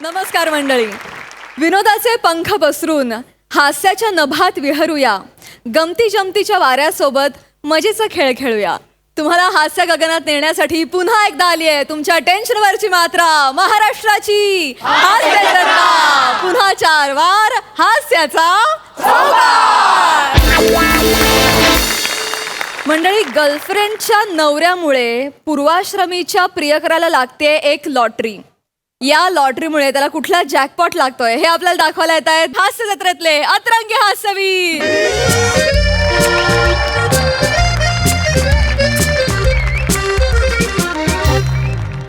नमस्कार मंडळी. विनोदाचे पंख पसरून हास्याच्या नभात विहरूया. गमती जमतीच्या वाऱ्यासोबत मजेचा खेळ खेळूया. तुम्हाला हास्य गगनात नेण्यासाठी पुन्हा एकदा आली आहे तुमच्या टेन्शनवरची मात्रा, महाराष्ट्राची हास्यजत्रा. पुन्हा 4 वार हास्याचा सौगात. मंडळी, गर्लफ्रेंडच्या नवऱ्यामुळे पूर्वाश्रमीच्या प्रियकराला लागते एक लॉटरी. या लॉटरीमुळे त्याला कुठला जॅकपॉट लागतोय हे आपल्याला दाखवायला येत आहेत हास्य जत्रेतले अतरंगी हास्यवीर.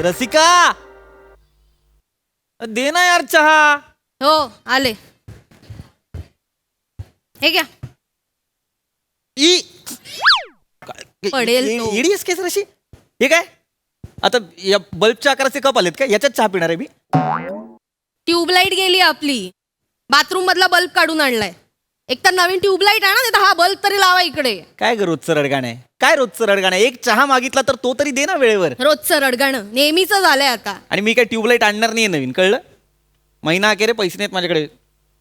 रसिका, दे ना यार चहा. हो आले. हे घ्या. पडेल तो. इडीएस केस रशी. हे काय आता या बल्बच्या आकाराचे कप आलेत का? याच्यात चहा पिणार आहे मी. ट्यूबलाईट गेली आपली. बाथरूम मधला बल्ब काढून आणलाय. एक तर नवीन ट्यूबलाईट आणा, नाही तर हा बल्ब तरी लावा इकडे. काय ग रोजचं रडगाणं आहे? काय रोजचं रडगाणं आहे? एक चहा मागितला तर तो तरी दे ना वेळेवर. रोजचं रडगाणं नेहमीच झालंय आता. आणि मी काय ट्यूबलाईट आणणार नाहीये नवीन, कळलं? महिना अखेर पैसे नाहीत माझ्याकडे.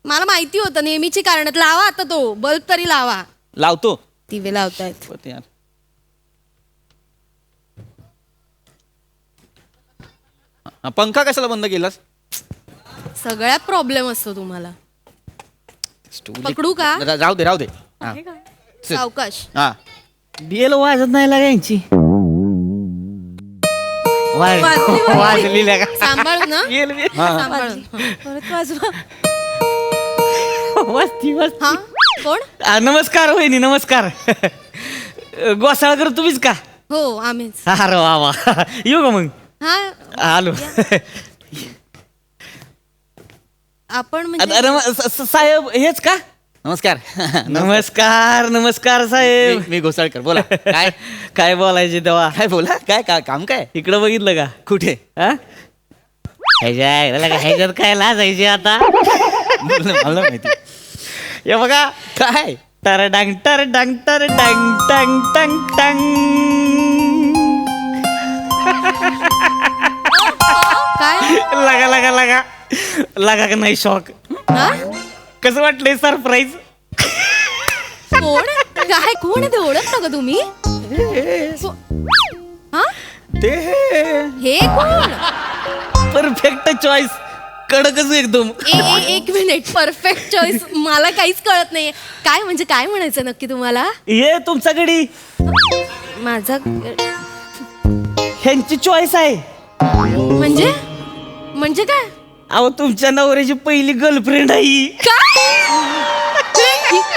मला माहिती होतं नेहमीची कारण. लावा आता तो बल्ब तरी लावा. लावतो. दिवे लावतायत. होते यार. पंखा कशाला बंद केलास? सगळ्यात प्रॉब्लेम असतो तुम्हाला. पकडू का? राहू दे, राहू दे. हा. सावकाश. हा. बेल वाजत नाही लागायची. वाजली लागा. सांभाळून ना. हा. सांभाळून. परत वाजवा. वाजती वाजती. हा कोण? नमस्कार वहिनी, नमस्कार. गोसाळकर तुम्हीच का? हो आम्हीच. अरे वा वा. येऊ का मग? हा आलो. आपण म्हणजे अरे साहेब हेच का? नमस्कार. नमस्कार नमस्कार साहेब. मी घोसाळकर. बोला. काय काय बोलायचे तेव्हा? काय बोला? काय काम काय? इकडं बघितलं का? कुठे? हा? ह्याच्यात काय लाजायचे आता? मला माहिती. हे बघा काय टर डांग टर डांग टर डांग टंग टंग टंग. काय? लगा लगा लगा लगा का नाही शॉक? हा? कसं वाटलंय सरप्राईज? कोण? काय कोण आहे ते? ओळखता का तुम्ही? हा? ते हे कोण? Perfect choice. कडकच एकदम. एक मिनिट. Perfect choice. मला काहीच कळत नाहीये. काय म्हणजे काय म्हणायचं नक्की तुम्हाला? हे तुमचा गडी माझा ह्यांची चॉईस आहे. म्हणजे म्हणजे काय? अहो तुमच्या नवऱ्याची पहिली गर्लफ्रेंड आहे ही. काय? ही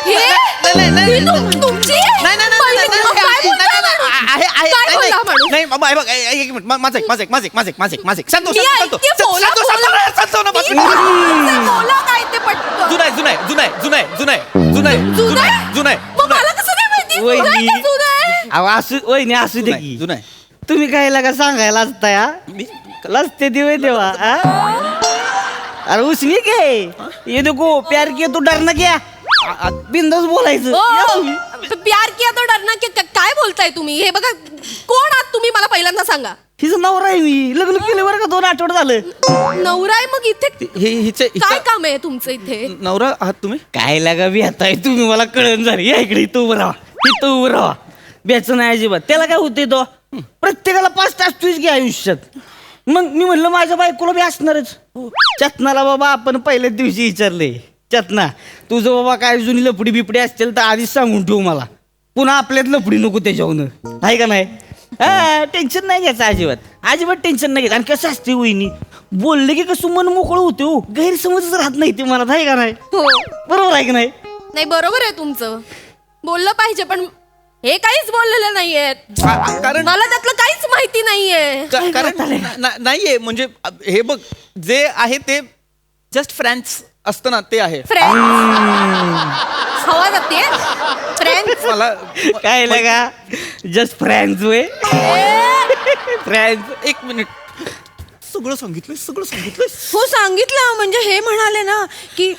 तुमची? पहिली- काय बोलताय माणूस? काय बोलला माणूस? नाही बाबा, हे बघ, एक मिनिट. माझं ऐक. संतोष, मी ऐकते, बोला, बोला काय ते पटकन. जुनं? मग मला कसं नाही माहिती? वहिनी. जुनं आहे का जुनं आहे? अहो असू वहिनी असू दे की. जुनाय. तुम्ही काय लागा सांगायला असता या? लसते दिवे देवा. अरे उसने काय ये देखो प्यार किया तो डरना क्या. बिंदास बोलायचं. या ओ, तुम्ही. प्यार किया तो डरना क्या? काय बोलताय तुम्ही? हे बघा कोण आहात तुम्ही मला पहिल्यांदा सांगा. हिचं नवरा आहे मी. लग्न केलं बरं का 2 आठवडे झालं. नवरा आहे मग इथे हिचे काय काम आहे तुमचं इथे? नवरा आहात तुम्ही? काय लागा भेताय तुम्ही मला कळण झाली. या इकडे इथं उभं राहा. इथं उभं राहा. ब्याचं नाही अजिबात. त्याला काय होते तो प्रत्येकाला 5 तास तुझ घ्या आयुष्यात. मग मी म्हणलं माझ्या बायकोला बी असणारच. चतनाला बाबा आपण पहिल्याच दिवशी विचारले, चतना तुझं बाबा काय जुनी लपडी बिपडी असतील तर आधीच सांगून ठेवू मला. पुन्हा आपल्यात लपडी नको त्याच्याहून. आहे का नाही? हा टेन्शन नाही घ्यायचं अजिबात. अजिबात टेन्शन नाही घ्यायचं. आणि कसं असते वहिनी बोलले की कसं मन मोकळं होते हो. गैरसमजच राहत नाही ते मला. आहे का नाही? हो बरोबर आहे की नाही? नाही बरोबर आहे तुमचं. बोललं पाहिजे पण हे काहीच बोललेलं नाहीये. कारण मला त्यातलं काहीच माहिती नाहीये. कारण नाहीये म्हणजे हे बघ जे आहे ते जस्ट फ्रेंड्स असतं ना, ते आहे. हवा जाते फ्रेंड्स. मला काय लागा जस्ट फ्रेंड्स वे. फ्रेंड्स. एक मिनिट. सगळं सांगितलंय. हो सांगितलं. म्हणजे हे म्हणाले ना की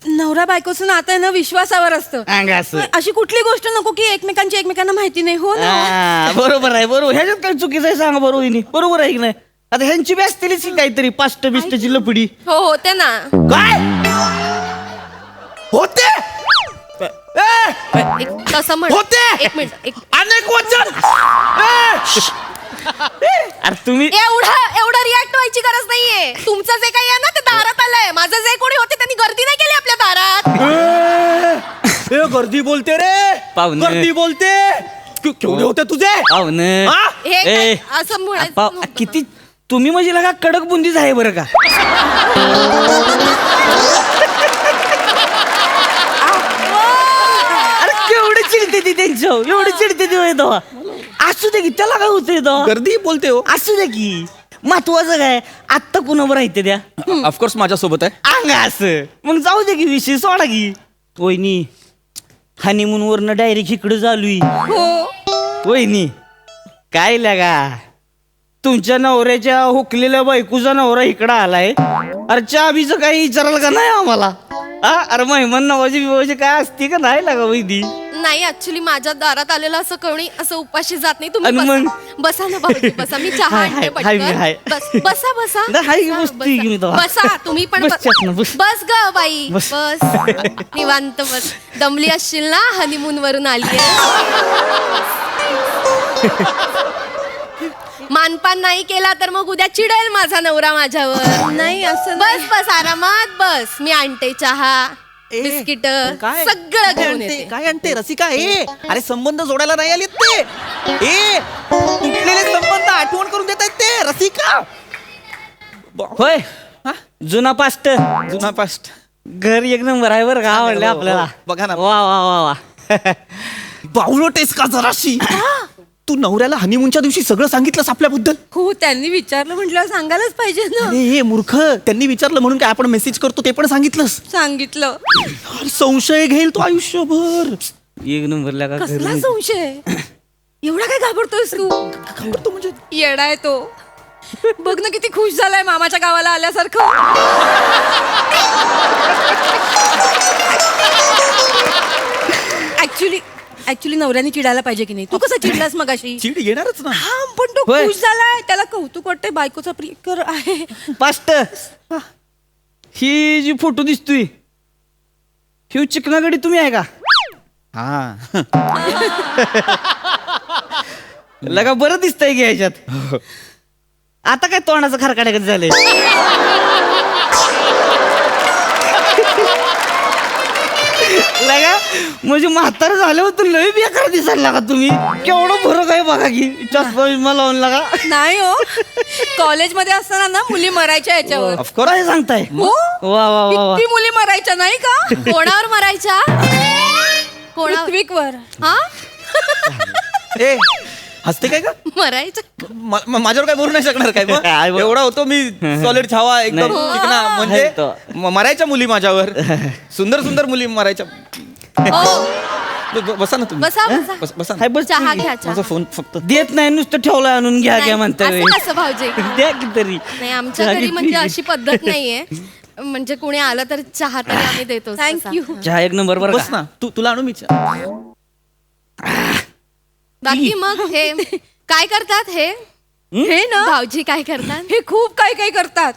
नवरा बायकोचं नातं आहे ना विश्वासावर असतं. असं अशी कुठली गोष्ट नको की एकमेकांना माहिती नाही. हो ना. बरोबर आहे. बरोबर. ह्याच्यात काय चुकीचं आहे सांगा बरोबर. बरोबर आहे की नाही? आता ह्यांची बी असतेलीच की काहीतरी पास्ट बिस्टची लपडी. हो होते ना. काय होते तसं म्हण. होते. एक मिनिट. अनेक वचन अरे तुम्ही एवढं रिॲक्ट व्हायची गरज नाहीये. तुमचं जे काही आहे ना ते दारात आलंय. माझं जे कोणी होते त्यांनी गर्दी नाही केली आपल्या दारात. गर्दी बोलते रे पाहुणे. गर्दी बोलते केवढे होते तुझे पाहुण हा? हे काय असं म्हणायचं नव्हतं. किती तुम्ही म्हणजे लगा कडक बुंदीच आहे बरं का. अरे केवढे चिडते ती त्यांच्यावर एवढे चिडते ती होय तेव्हा. असू दे की त्याला काय होतंय तेव्हा. गर्दी बोलते हो असू दे की महत्वाचं काय आत्ता कुणावर राहते त्या ऑफकोर्स माझ्यासोबत आहे अंग असं मग जाऊ दे की विषय सोडा की. वहिनी हनीमून वरनं डायरेक्ट इकडे चालू वहिनी काय लागा तुमच्या नवऱ्याच्या हुकलेल्या बायकोचा नवरा इकडं आलाय. अरे चाबीचं काही विचाराल का नाही आम्हाला. अरे मेहमान नवाजी बिवाजी काय असते का नाही लागा वहिनी. नाही ऍक्च्युली माझ्या दारात आलेलं असं कोणी असं उपाशी जात नाही. तुम्ही आणि बसा. मग? बसा ना भाऊजी बसा. मी चहा हाय, आणते हाय, हाय, हाय. पटकन. बसा बसा नाही, हाय, बसा, बसते की मी बसा. तेव्हा. बसा तुम्ही पण बस चटणं, बस. बस ग बाई बस. बस निवांत बस. दमली असशील ना हनीमून वरून आली मानपान नाही केला तर मग उद्या चिडेल माझा नवरा माझ्यावर. नाही असं बस बस आरामात बस. मी आणते चहा बिस्किट काय सगळं घेऊन आणते? येते. काय आणते रसिका अरे संबंध जोडायला नाही आलेत ते तुटलेले संबंध आठवण करून देत आहेत ते रसिका. होय हा? जुना पास्ट जुना पास्ट घर एक नंबर आहे बरं का आवडले हो, आपल्याला. हो. बघा ना. वा वा वा वा बावळटेस का जराशी तू नवऱ्याला हनीमूनच्या दिवशी सगळं सांगितलंस आपल्याबद्दल. हो त्यांनी विचारलं म्हटलं सांगायलाच पाहिजे ना. अरे हे मूर्ख त्यांनी विचारलं म्हणून काय आपण मेसेज करतो ते पण सांगितलंस. सांगितलं. अरे संशय घेईल तो आयुष्यभर. एक नंबर लागा कसला संशय एवढा काय घाबरतोयस तू. घाबरतो म्हणजे येडाय तो. बघ ना किती खुश झालाय मामाच्या गावाला आल्यासारखं. ऍक्च्युली नवऱ्याने चिडायला पाहिजे की नाही. तू कसा चिडलास मगाशी. चीड येणारच ना. हा पण तो होय. खुश झालाय त्याला कौतुक वाटतंय बायकोचा प्रियकर आहे. पास्ट ही जी फोटो दिसतोय ही चिकनागडी तुम्ही आहे का. हा लगा बरं दिसतंय की ह्याच्यात. आता काय तोंडाचं खरकाड्यागत झालंय. लगा म्हणजे म्हातार झालं होतं लय बेकार दिसायला लागा तुम्ही. केवढं फरक आहे बघा की चष्मा बिस्मा लावून लागा. नाही हो कॉलेजमध्ये असताना ना मुली मरायच्या याच्यावर. ऑफकोर्स काय सांगताय. हो वा वा वा वा. किती मुली मरायच्या नाही का. कोणावर मरायच्या कोणावर पृथ्वीकवर. हा ए हसते काय का मरायचं माझ्यावर काय बोलू नाही शकणार काय मग? काय बोल- एवढा होतो मी सॉलिड छावा एकदम नाही. चिकना आहे म्हणजे तो. मरायच्या मुली माझ्यावर सुंदर सुंदर मुली मरायच्या. बसा ना तुम्ही बसा बसा बसा ना. हाय बस चहा घ्या चहा. माझा फोन फक्त देत नाही नुसतं ठेवलं आणून घ्या घ्या नाही, म्हणताय. असं कसं भाऊजी. द्या की तरी. नाही आमच्या चहा घरी घेतली. म्हणजे अशी पद्धत नाहीये. म्हणजे कोणी आलं तर चहा तरी आम्ही देतो. थँक्यू. चहा एक नंबर बरं बस का. ना तुला आणू मी चहा. बाकी मग हे काय करतात हे हे ना भाऊजी काय करतात. हे खूप काय काय करतात.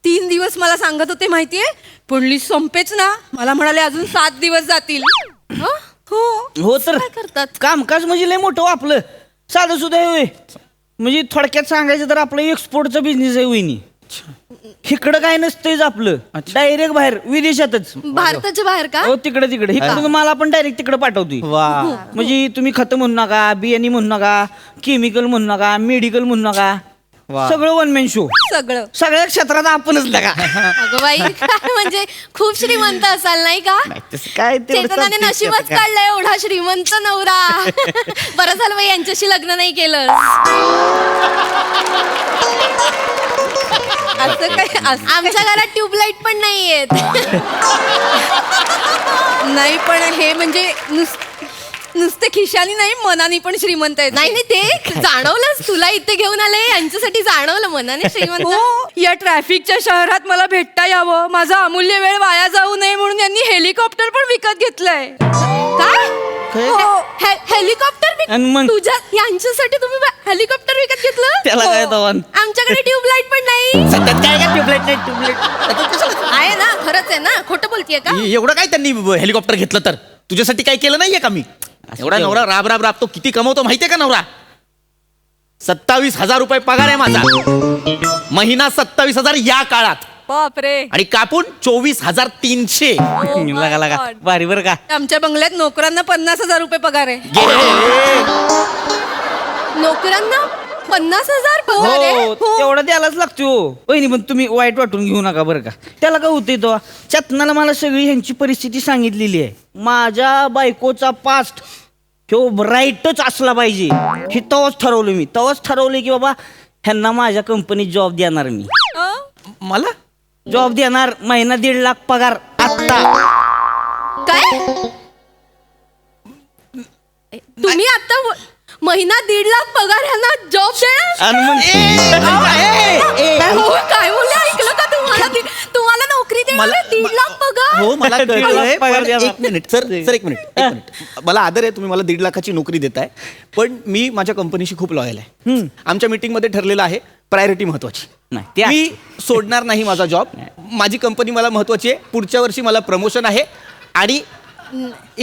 3 दिवस मला सांगत होते माहितीये पण लिस्ट संपेच ना. मला म्हणाले अजून 7 दिवस जातील. हं? हो हो तर काय करतात. कामकाज म्हणजे लय मोठं हो आपलं. साधं सुद्धा आहे होय. म्हणजे थोडक्यात सांगायचं तर आपलं एक्सपोर्टचा बिझनेस आहे वहिनी. इकडं काय नसतंच आपलं. डायरेक्ट बाहेर विदेशातच. भारताच्या बाहेर का हो तिकडे तिकडे इकडून मला आपण डायरेक्ट तिकडे पाठवतोय. वा म्हणजे तुम्ही खतं म्हणू नका बियाणी म्हणू नका केमिकल म्हणू नका मेडिकल म्हणू नका. वा. सगळं वन मॅन शो. सगळं सगळ्या क्षेत्रात आपणच लगा. अगं बाई काय म्हणजे खूप श्रीमंत असाल नाही का. तसं काय तेवढं चेतनाने चालतंय नशीबच आता काय. काढलंय एवढा श्रीमंत नवरा. बरं झालं बाई यांच्याशी लग्न नाही केलं. असं काय असं आमच्या घरात ट्यूबलाईट पण नाहीयेत. नाही पण हे म्हणजे नुसते खिशानी नाही मनानी पण श्रीमंत आहेत. नाही नाही ते जाणवलंच तुला इथे घेऊन आले यांच्यासाठी जाणवलं मनाने श्रीमंत. हो, या ट्रॅफिकच्या शहरात मला भेटता यावं, माझा अमूल्य वेळ वाया जाऊ नये म्हणून यांनी हेलिकॉप्टर पण विकत घेतलंय. काय हो. हेलिकॉप्टर आणि मग? तुझ्या यांच्यासाठी तुम्ही हेलिकॉप्टर विकत घेतलं? त्याला काय हो. तवान? आमच्याकडे ट्यूबलाईट पण नाही. सध्यात काय काय ट्यूबलाईट नाही ट्यूबलाईट आहे ना, खरंच आहे ना, खोटं बोलतीये का? एवढं काय त्यांनी हेलिकॉप्टर घेतलं तर तुझ्यासाठी काय केलं नाहीये का मी? एवढा नवरा राब राब राबतो, किती कमवतो माहितीये का नवरा? 27,000 रुपये पगार आहे माझा महिना. 27,000 या काळात बापरे. आणि कापून 24,300. लगा लगा भारी बरं का. आमच्या बंगल्यात नोकरांना 50,000 रुपये पगार आहे. नोकरांना 50,000 पगार आहे? हो तेवढा द्यायलाच लागतो. वहिनी पण तुम्ही वाईट वाटून घेऊ नका बरं का. त्याला काय होतंय तो चतनाला मला सगळी ह्यांची परिस्थिती सांगितलेली आहे. माझ्या बायकोचा पास्ट ह्यो ब्राईटच असला पाहिजे हे तेव्हाच ठरवलं मी. तेव्हाच ठरवलं की बाबा ह्यांना माझ्या कंपनीत जॉब देणार मी. मला जॉब देणार, महिना 1.5 लाख पगार आत्ता. काय तुम्ही आता महिना 1.5 लाख पगार ह्यांना जॉब देणार? आणि मग काय हो, काय बोलले ऐकलं का तुम्हाला? तुम्हाला नोकरी देणार मला- 1.5 लाख पगार? हो मला कळलंय, पगार पण द्या एक मिनिट सर एक मिनिट. मला आदर आहे, तुम्ही मला 1.5 लाखाची नोकरी देताय, पण मी माझ्या कंपनीशी खूप लॉयल आहे. आमच्या मीटिंग मध्ये ठरलेलं आहे प्रायोरिटी महत्वाची. नाही, ते मी सोडणार नाही माझा जॉब. माझी कंपनी मला महत्वाची आहे. पुढच्या वर्षी मला प्रमोशन आहे आणि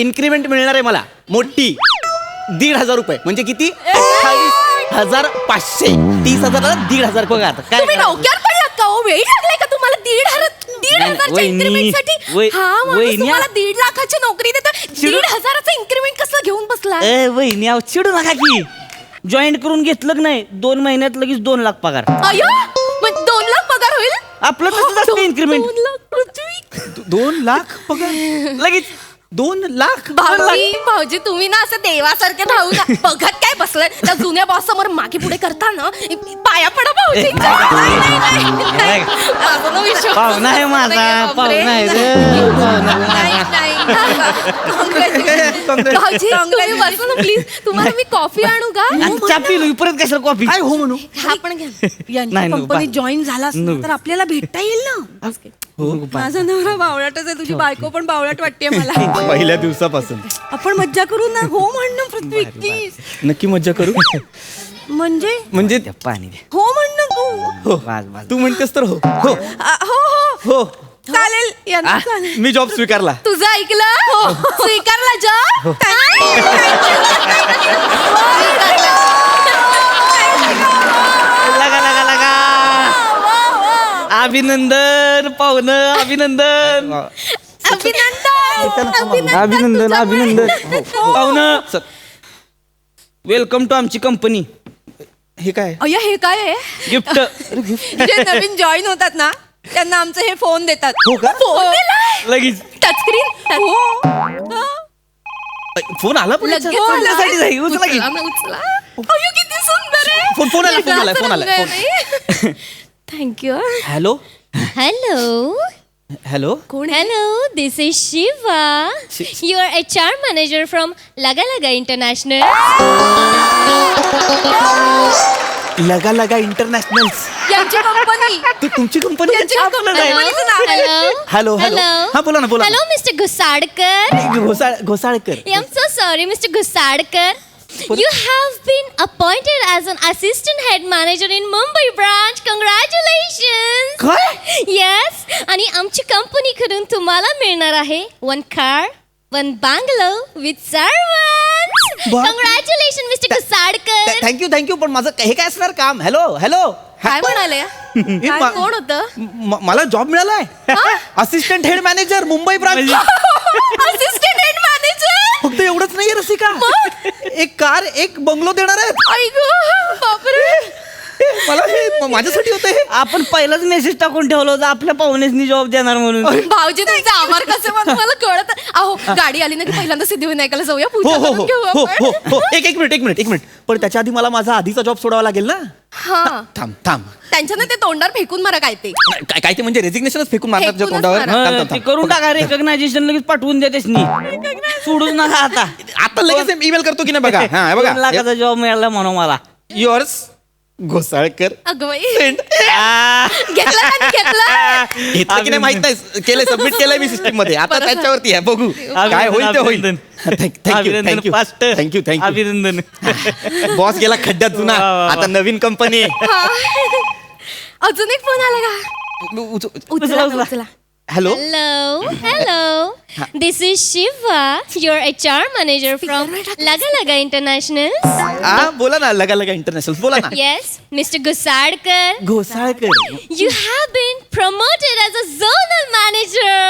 इन्क्रीमेंट मिळणार आहे मला मोठी. 1,500 रुपये म्हणजे किती? 28,500. 30,000ला 1,500 पगार. काय तुम्ही डोक्यावर पडलात का हो? वेळ लागलाय का तुम्हाला 1,500च्या वहिनी, इन्क्रीमेंट साठी? हा माणूस वहिनी, तुम्हाला 1.5 लाखाची नोकरी देतो, 1,500चं इन्क्रीमेंट कसं घेऊन बसला? ए वहिनी अहो चिडू नका की. जॉईन करून घेतलं की नाही 2 महिन्यात लगेच 2 लाख पगार. अय्यो, मग 2 लाख पगार होईल? आपलं तसंच असतं इन्क्रीमेंट. 2 लाख पृथ्वी. 2 लाख पगार लगेच 2 लाख. भाऊजी तुम्ही ना असं देवासारखे धावू ना. बघत काय बसलाय त्या जुन्या बॉस समोर मागे पुढे करता ना, पाया पडा भाऊजी. माझा ना विश्वास पाहुणा आहे माझा, नाही, बापरे. पाहुणा आहे रे. नाही, नाही. भाऊजी तुम्ही बसा ना प्लीज. तुम्हाला मी कॉफी आणू का? आणि चहा पिलो परत कशाला कॉफी. काय हो म्हणू? हा पण घ्या. यांची नाही, नको, कंपनी बा- जॉईन झाला नको. तर आपल्याला भेटता येईल ना. माझा नवरा बावळाटच आहे, तुझी बायको पण बावळाट वाटते मला. पहिल्या दिवसापासून आपण मज्जा करू ना. हो म्हणणं पृथ्वी प्लीज. नक्की मज्जा करू. म्हणजे द्या पाणी द्या. हो म्हणणं तू. हो बस, बस. तू म्हणतेस तर हो हो हो हो हो. चालेल यांना चालेल. मी जॉब स्वीकारला. तुझं ऐकलं? हो स्वीकारला जॉब. लगा लगा लगा. अभिनंदन पाहुणं, अभिनंदन अभिनंदन अभिनंदन पाहुणं. वेलकम टू आमची कंपनी. हे काय? अय्या हे काय आहे? गिफ्ट. जे नवीन जॉईन होतात ना त्यांना आमचं हे फोन देतात. हो का? फोन लगेच टचस्क्रीन. हो. फोन आला पण लगेच याच्यात? उचलण्यासाठी जाई, उचला की. उचला. अय्यो, किती सुंदर आहे. फोन आला. Thank you. Hello Hello. Hello. Hello, this is Shiva. You are HR manager from Laga Laga International. लगा लगा इंटरनॅशनल. यांची कंपनी. तुमची कंपनी? Hello. Hello hello. हा बोला ना बोला. Hello, Mr. Gusadkar. Ghosalkar. I'm so sorry, Mr. Gusadkar. You have been appointed as an assistant head manager in Mumbai branch. Congratulations. काय? Yes. आणि आमची कंपनी कडून तुम्हाला मिळणार आहे 1 car, 1 bungalow with servants. बाप. Congratulations, Mr. Gusadkar. थँक्यू पण माझं हे काय असणार काम? Hello hello. काय म्हणाले? कोण होतं? मला जॉब मिळालाय. Assistant head manager Mumbai branch. Assistant head manager. फक्त एवढंच नाहीये रसिका, एक कार एक बंगलो देणार आहेत. आई गं, बापरे. मला हे माझ्यासाठी होतं हे. आपण पहिलाच मेसेज टाकून ठेवला होता आपल्या पाहुण्यासनी जॉब देणार म्हणून. भाऊजी तुमचा आभार कसे म्हणून मला कळत. अहो गाडी आली ना की पहिल्यांदा सिद्धिविनायकाला जाऊया, हो पूजा हो करून हो घेऊ हो आपण. हो हो एक मिनिट पण त्याच्या आधी मला माझा आधीचा जॉब सोडावा लागेल ना. हा थांब त्यांच्यानं ते तोंडावर फेकून मारा काय ते. काय ते म्हणजे रेजिग्नेशनच फेकून मारतात तुझ्या फेकूनच तोंडावर. मारा. थांब, ते करून टाका रेकग्नायझेशन लगेच पाठवून द्या त्यासनी. सोडूच नका आता. आता लगेच ईमेल करतो की नाही बघा. हा हे 2 बघा लाखाचा जॉब मिळाला म्हणून मला. युअर्स घोसाळकर. अगं बाई Send. घेतला का नाही घेतला? घेतलं की नाही माहित नाही, केलंय सबमिट केलंय मी सिस्टीम मध्ये. आता बरं. त्याच्यावरती आहे, बघू काय होईल ते होईल. थँक्यू फास्ट थँक्यू थँक्यू अभिनंदन. बॉस गेला खड्ड्यात जुना, वा, वा, वा. आता नवीन कंपनी. अजून एक फोन आला का? उचला उचला. उचला. Hello Hello. This is Shiva, your HR manager from Laga Laga International. हा बोला ना, लगा इंटरनॅशनल बोला ना. Yes, Mr. Gusadkar. Ghosalkar. You have been promoted as a zonal manager.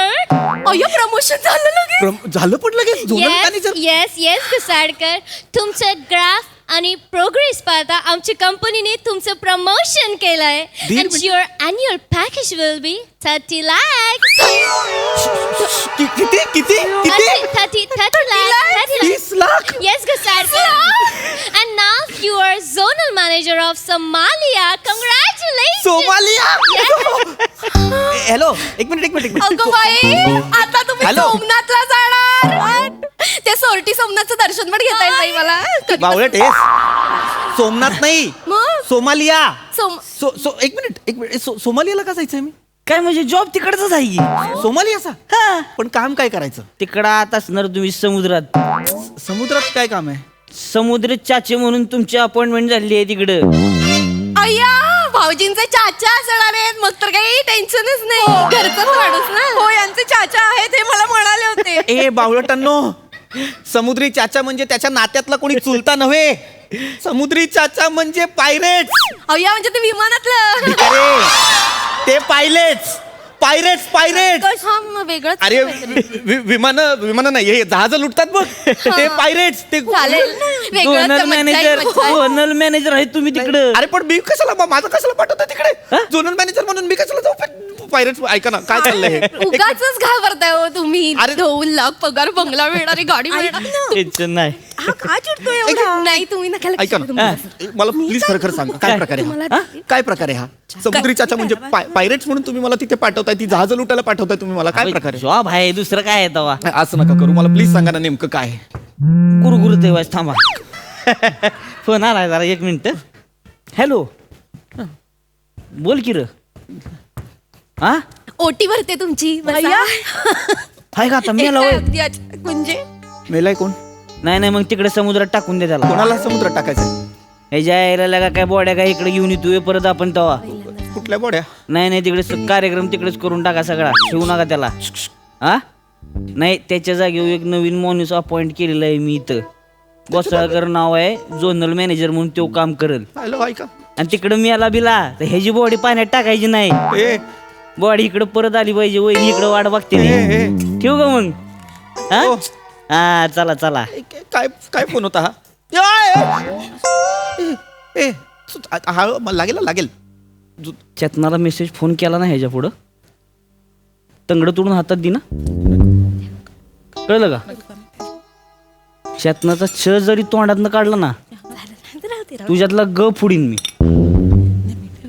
अय्यो प्रमोशन झालं लगेच. झालं पण लगेच झोनल मॅनेजर. Yes, Gusadkar. तुमचं ग्राफ आणि प्रोग्रेस पाहता आमच्या कंपनीने तुमचं प्रमोशन केलंय. And your annual package will be 30 lakhs. किती 30 lakhs. 30 lakh. Yes, Gusadkar. And now you are zonal manager of Somalia. Congratulations. Somalia. Hello एक मिनिट अगं बाई आता तुम्ही हॅलो. सोमनाथला जाणार. ते सोरटी सोमनाथचं दर्शन पण घेता येईल बाई मला. बावळट आहे. सोमनाथ नाही, मग? सोमालिया. सोम एक मिनिट सोमालियाला का जायचंय मी? काय म्हणजे जॉब तिकडच आहे की. सोमालियाचा पण काम काय करायचं? तिकडं आत असणार तुम्ही समुद्रात. समुद्रात काय काम आहे? समुद्र चाचे म्हणून तुमची अपॉइंटमेंट झाली आहे तिकडं. अय्या भाऊजींचे चाचा असणार आहेत, मग तर काही टेन्शनच नाही. घरचाच माणूस ना. हो यांचे चाचा आहेत हे मला म्हणाले होते. ए बावळटांनो, समुद्री चाचा म्हणजे त्याच्या नात्यातला कोणी चुलता नव्हे. समुद्री चाचा म्हणजे पायरेट्स. अय्या म्हणजे ते विमानातलं. ते पायलेट्स पायरेट्स. हा, मग वेगळंच. अरे विमान नाही, हे जहाज लुटतात बघ, ते पायरेट्स. ते चालेल वेगळंच झोनल मॅनेजर आहे तुम्ही तिकडं. अरे पण मी कशाला, माझं कशाला पाठवतं तिकडे? झोनल मॅनेजर म्हणून मी कशाला जाऊ? पायरेट्स ऐका ना काय चाललंय हे. उगाच घाबरताय हो तुम्ही. अरे. 2 लाख पगार, बंगला मिळणारी, गाडी मिळणार. टेन्शन नाही. काय चिडतोय एवढा? नाही तुम्ही नका लक्ष ऐका देऊ. ना, मला प्लीज खरं सांगा काय प्रकारे हा? काय प्रकारे हा? समुद्री चाचा म्हणजे पायरेट्स म्हणून तुम्ही मला तिथे पाठवताय, ती जहाज लुटायला पाठवताय तुम्ही मला, काय प्रकारे? जॉब आहे दुसरं काय आहे तवा. असं नका करू, मला प्लीज सांगा ना नेमकं काय आहे. कुरकुर देवाच थांबा. फोन आलाय जरा 1 मिनिट. हॅलो बोल की र. हा ओटी भरते तुमची. हाय का आता मेला होय? म्हणजे मेलाय कोण? नाही मग तिकडे समुद्रात टाकून दे त्याला. कोणाला समुद्रात टाकायचं? हे जायला का काय बॉड्या काय इकडे घेऊन येतोय परत आपण तवा. कुठल्या बोड्या? नाही तिकडे कार्यक्रम तिकडेच करून टाका सगळा. ठेवू नका त्याला. हा नाही त्याच्या जागेवर एक नवीन माणूस अपॉइंट केलेला आहे मी इथं. गोसाळकर नाव आहे, झोनल मॅनेजर म्हणून तो काम करेल. हॅलो ऐका. आणि तिकडं मी आला बिला तर ह्याची बॉडी पाण्यात टाकायची नाही. ए बॉडी इकडे परत आली पाहिजे. वहिनी इकडे वाट बघते ती. ठेवू का मग? हा? हो. हा चला. काय काय फोन होता हा? ए हा लागेल. चेतनाला मेसेज फोन केला ना ह्याच्या पुढं तंगड तोडून हातात दे ना. कळलं का? चेतनाचा छ जरी तोंडातनं काढला ना तुझ्यातला ग फुडीन मी.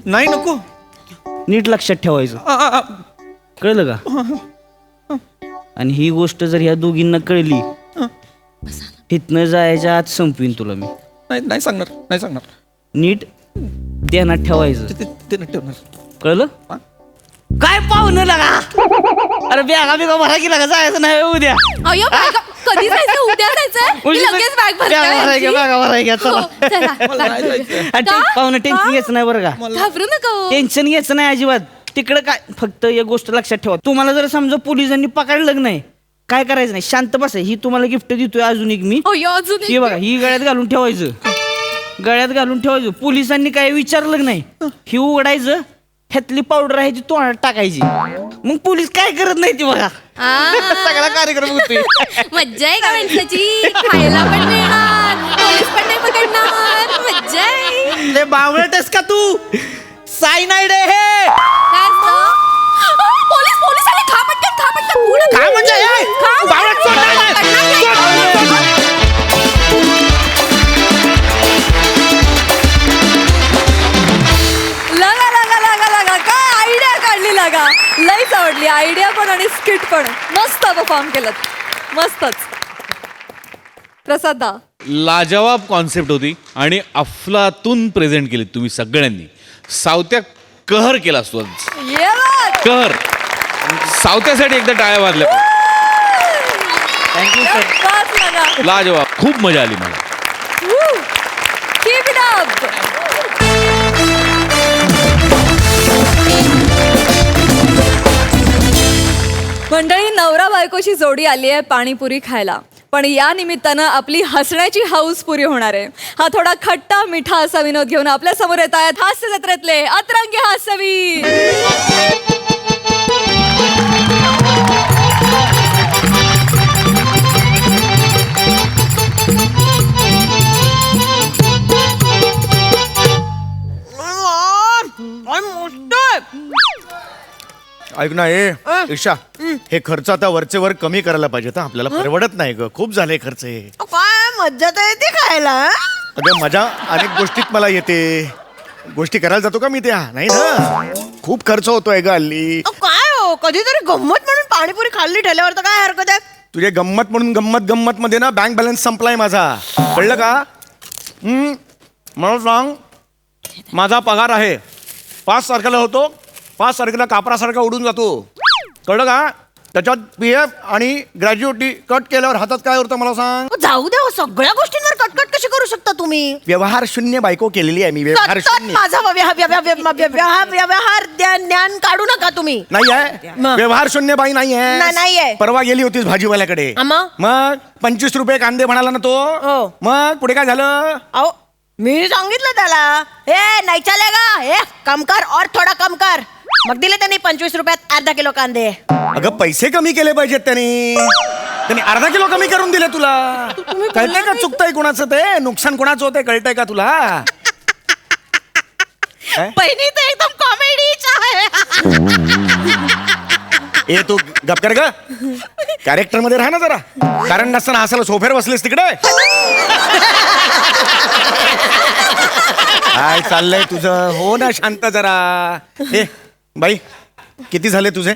नाही नको. नीट लक्षात ठेवायचं. कळलं का? आणि ही गोष्ट जर ह्या दोघींना कळली हितनं जायच्या आत संपवीन तुला मी. नाही सांगणार. नीट ध्यानात ठेवायचं. ते नाही ठेवणार. कळलं? काय पाहुणं लागा. अरे बिगा भरा की लागा. जायचं नाही उद्या. अय्यो कधी जायचं? उद्या जायचं. लगेच बॅग भरायला चला. मला नाही जायचं. पाहुणं टेन्शन घ्यायचं नाही बरं का. घाबरू नका हो. टेन्शन घ्यायचं नाही अजिबात. तिकडं काय फक्त एक गोष्ट लक्षात ठेवा. तुम्हाला जर समजा पोलिसांनी पकडलं नाही काय करायचं नाही. शांत बसा. ही तुम्हाला गिफ्ट देतोय अजून एक मी. अय्यो अजून ही बघा ही गळ्यात घालून ठेवायचं. पोलिसांनी काय विचारलं नाही ही उघडायचं. ह्यातली पावडर आहे ती तोंडात टाकायची. मग पोलीस काय करत नाही ती बघा. सगळा कार्यक्रम होतोय. मज्जा आहे का माणसाची. खायला पण मिळणार, पोलीस पण नाही पकडणार. मज्जा आहे. ले बावळटेस का तू? सायनाइड आहे हे. काय असतं? पोलीस पोलीस आले. खा पटकन पुढं. काय म्हणजे हे? बावळट सोड नाही. लागा लागा लागा लागा काय आयडिया काढली लागा. लईच आवडली आयडिया पण आणि स्किट पण. मस्त परफॉर्म केलं. मस्तच. प्रसादा लाजवाब कॉन्सेप्ट होती आणि अफलातून प्रेझेंट केली तुम्ही सगळ्यांनी. सावत्या कहर केला असतो आज. ये बघ. कहर. सावत्यासाठी एकदा टाळ्या वाजल्या. Thank you sir. बस लागा. लाजवाब. खूप मजा आली मला. Keep it up. मंडळी नवरा बायकोची जोडी आली आहे पाणीपुरी खायला. पण या निमित्तानं आपली हसण्याची हौस पुरी होणार आहे. हा थोडा खट्टा मिठा असा विनोद घेऊन आपल्या समोर येत आहेत हास्य जत्रेतले अतरंगी हास्यवीर. ऐक ना ईशा, हे खर्च आता वरचे वर कमी करायला पाहिजे तर आपल्याला परवडत नाही ग. खूप झाले खर्च हे. काय मज्जा तर येते खायला. अगं मजा अनेक गोष्टीत मला येते. गोष्टी करायला जातो का मी त्या? नाही ना. खूप खर्च होतोय ग हल्ली. काय हो कधीतरी गंमत म्हणून पाणीपुरी खाल्ली ठेल्यावर तर काय हरकत आहे. तुझे गंमत म्हणून गंमत मध्ये ना बँक बॅलन्स संपलाय माझा. कळलं का? मला सांग, माझा पगार आहे 5 तारखेला होतो. 5 तारखेला कापरासारखा उडून जातो. कळलं का? त्याच्यात PF आणि ग्रॅज्युएटी कट केल्यावर हातात काय उरतं मला सांग? जाऊ द्या हो, सगळ्या गोष्टींवर कटकट कशी करू शकता तुम्ही. व्यवहार शून्य बायको केलेली आहे मी. व्यवहार सतत शून्य माझा व्यवहार ज्ञान काढू नका तुम्ही. नाही आहे. मग? व्यवहार शून्य बाई नाही नाही आहे. परवा गेली होतीस भाजीवाल्याकडे. मग? मग 25 रुपये कांदे म्हणाला ना तो. हो. मग पुढे काय झालं? अहो मी सांगितलं त्याला, हे नाही चालेगा, हे कम कर और थोडा कम कर. मग दिले त्यांनी 25 रुपयात अर्धा किलो कांदे. अगं पैसे कमी केले पाहिजेत त्यांनी अर्धा किलो कमी करून दिले तुला. कळतंय का चुकतंय कोणाचं ते? नुकसान कोणाचं होतंय कळतंय का तुला? काय? बहिणी तर एकदम कॉमेडीच आहे. ए तू गप कर ग. कॅरेक्टर मध्ये राहा ना जरा. कारण नसताना हसायला सोफ्यावर बसलेस तिकडे. काय चाललंय तुझं? हो ना शांत जरा. ए बाई किती झाले तुझे?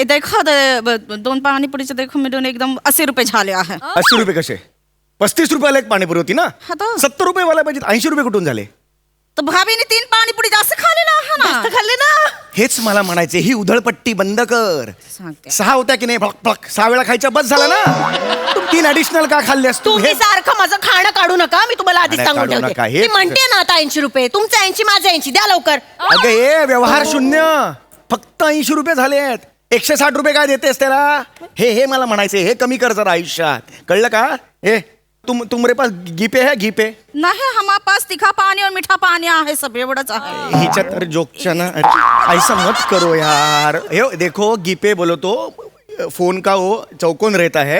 देखो 2 पाणीपुरीचे देखो मिळून एकदम 80 रुपये झाले आहे. 80 रुपये कसे? 35 रुपयाला एक पाणीपुरी होती ना. हा तो. 70 रुपये वाला पाहिजे. 80 रुपये कुठून झाले? तर भाभीने 3 पाणीपुरी जास्त खाल्लेला आहे ना. खाल्ले ना. हेच मला म्हणायचे. ही उधळपट्टी बंद कर. सांगते. 6 होत्या की नाही? फळक 6 वेळा खायच्या बस झाला ना. तू 3 ऍडिशनल का खाल्ल्यास तू? तुम्ही सारखं माझं खाणं काढू नका. मी तुम्हाला आधीच नाही, सांगून काढू नका. ठेवते. हे- मी म्हणते ना आता 80 रुपये. तुमचं 80 माझं 80 द्या लवकर. अगं ए व्यवहार शून्य. फक्त 80 रुपये झालेत. 160 रुपये काय देतेस त्याला? हे मला म्हणायचे. हे कमी कर जरा आयुष्यात. कळलं का? हे तुमरे पास गीपे है गीपे? नाही हमारे पास तीखा पानी और मीठा पानी आहे. सब एवढंच आहे. हिच्या तर जोकच्या ना. ऐसा मत करो यार. हे देखो गीपे बोलो तो फोन का वो चौकोन रहता है.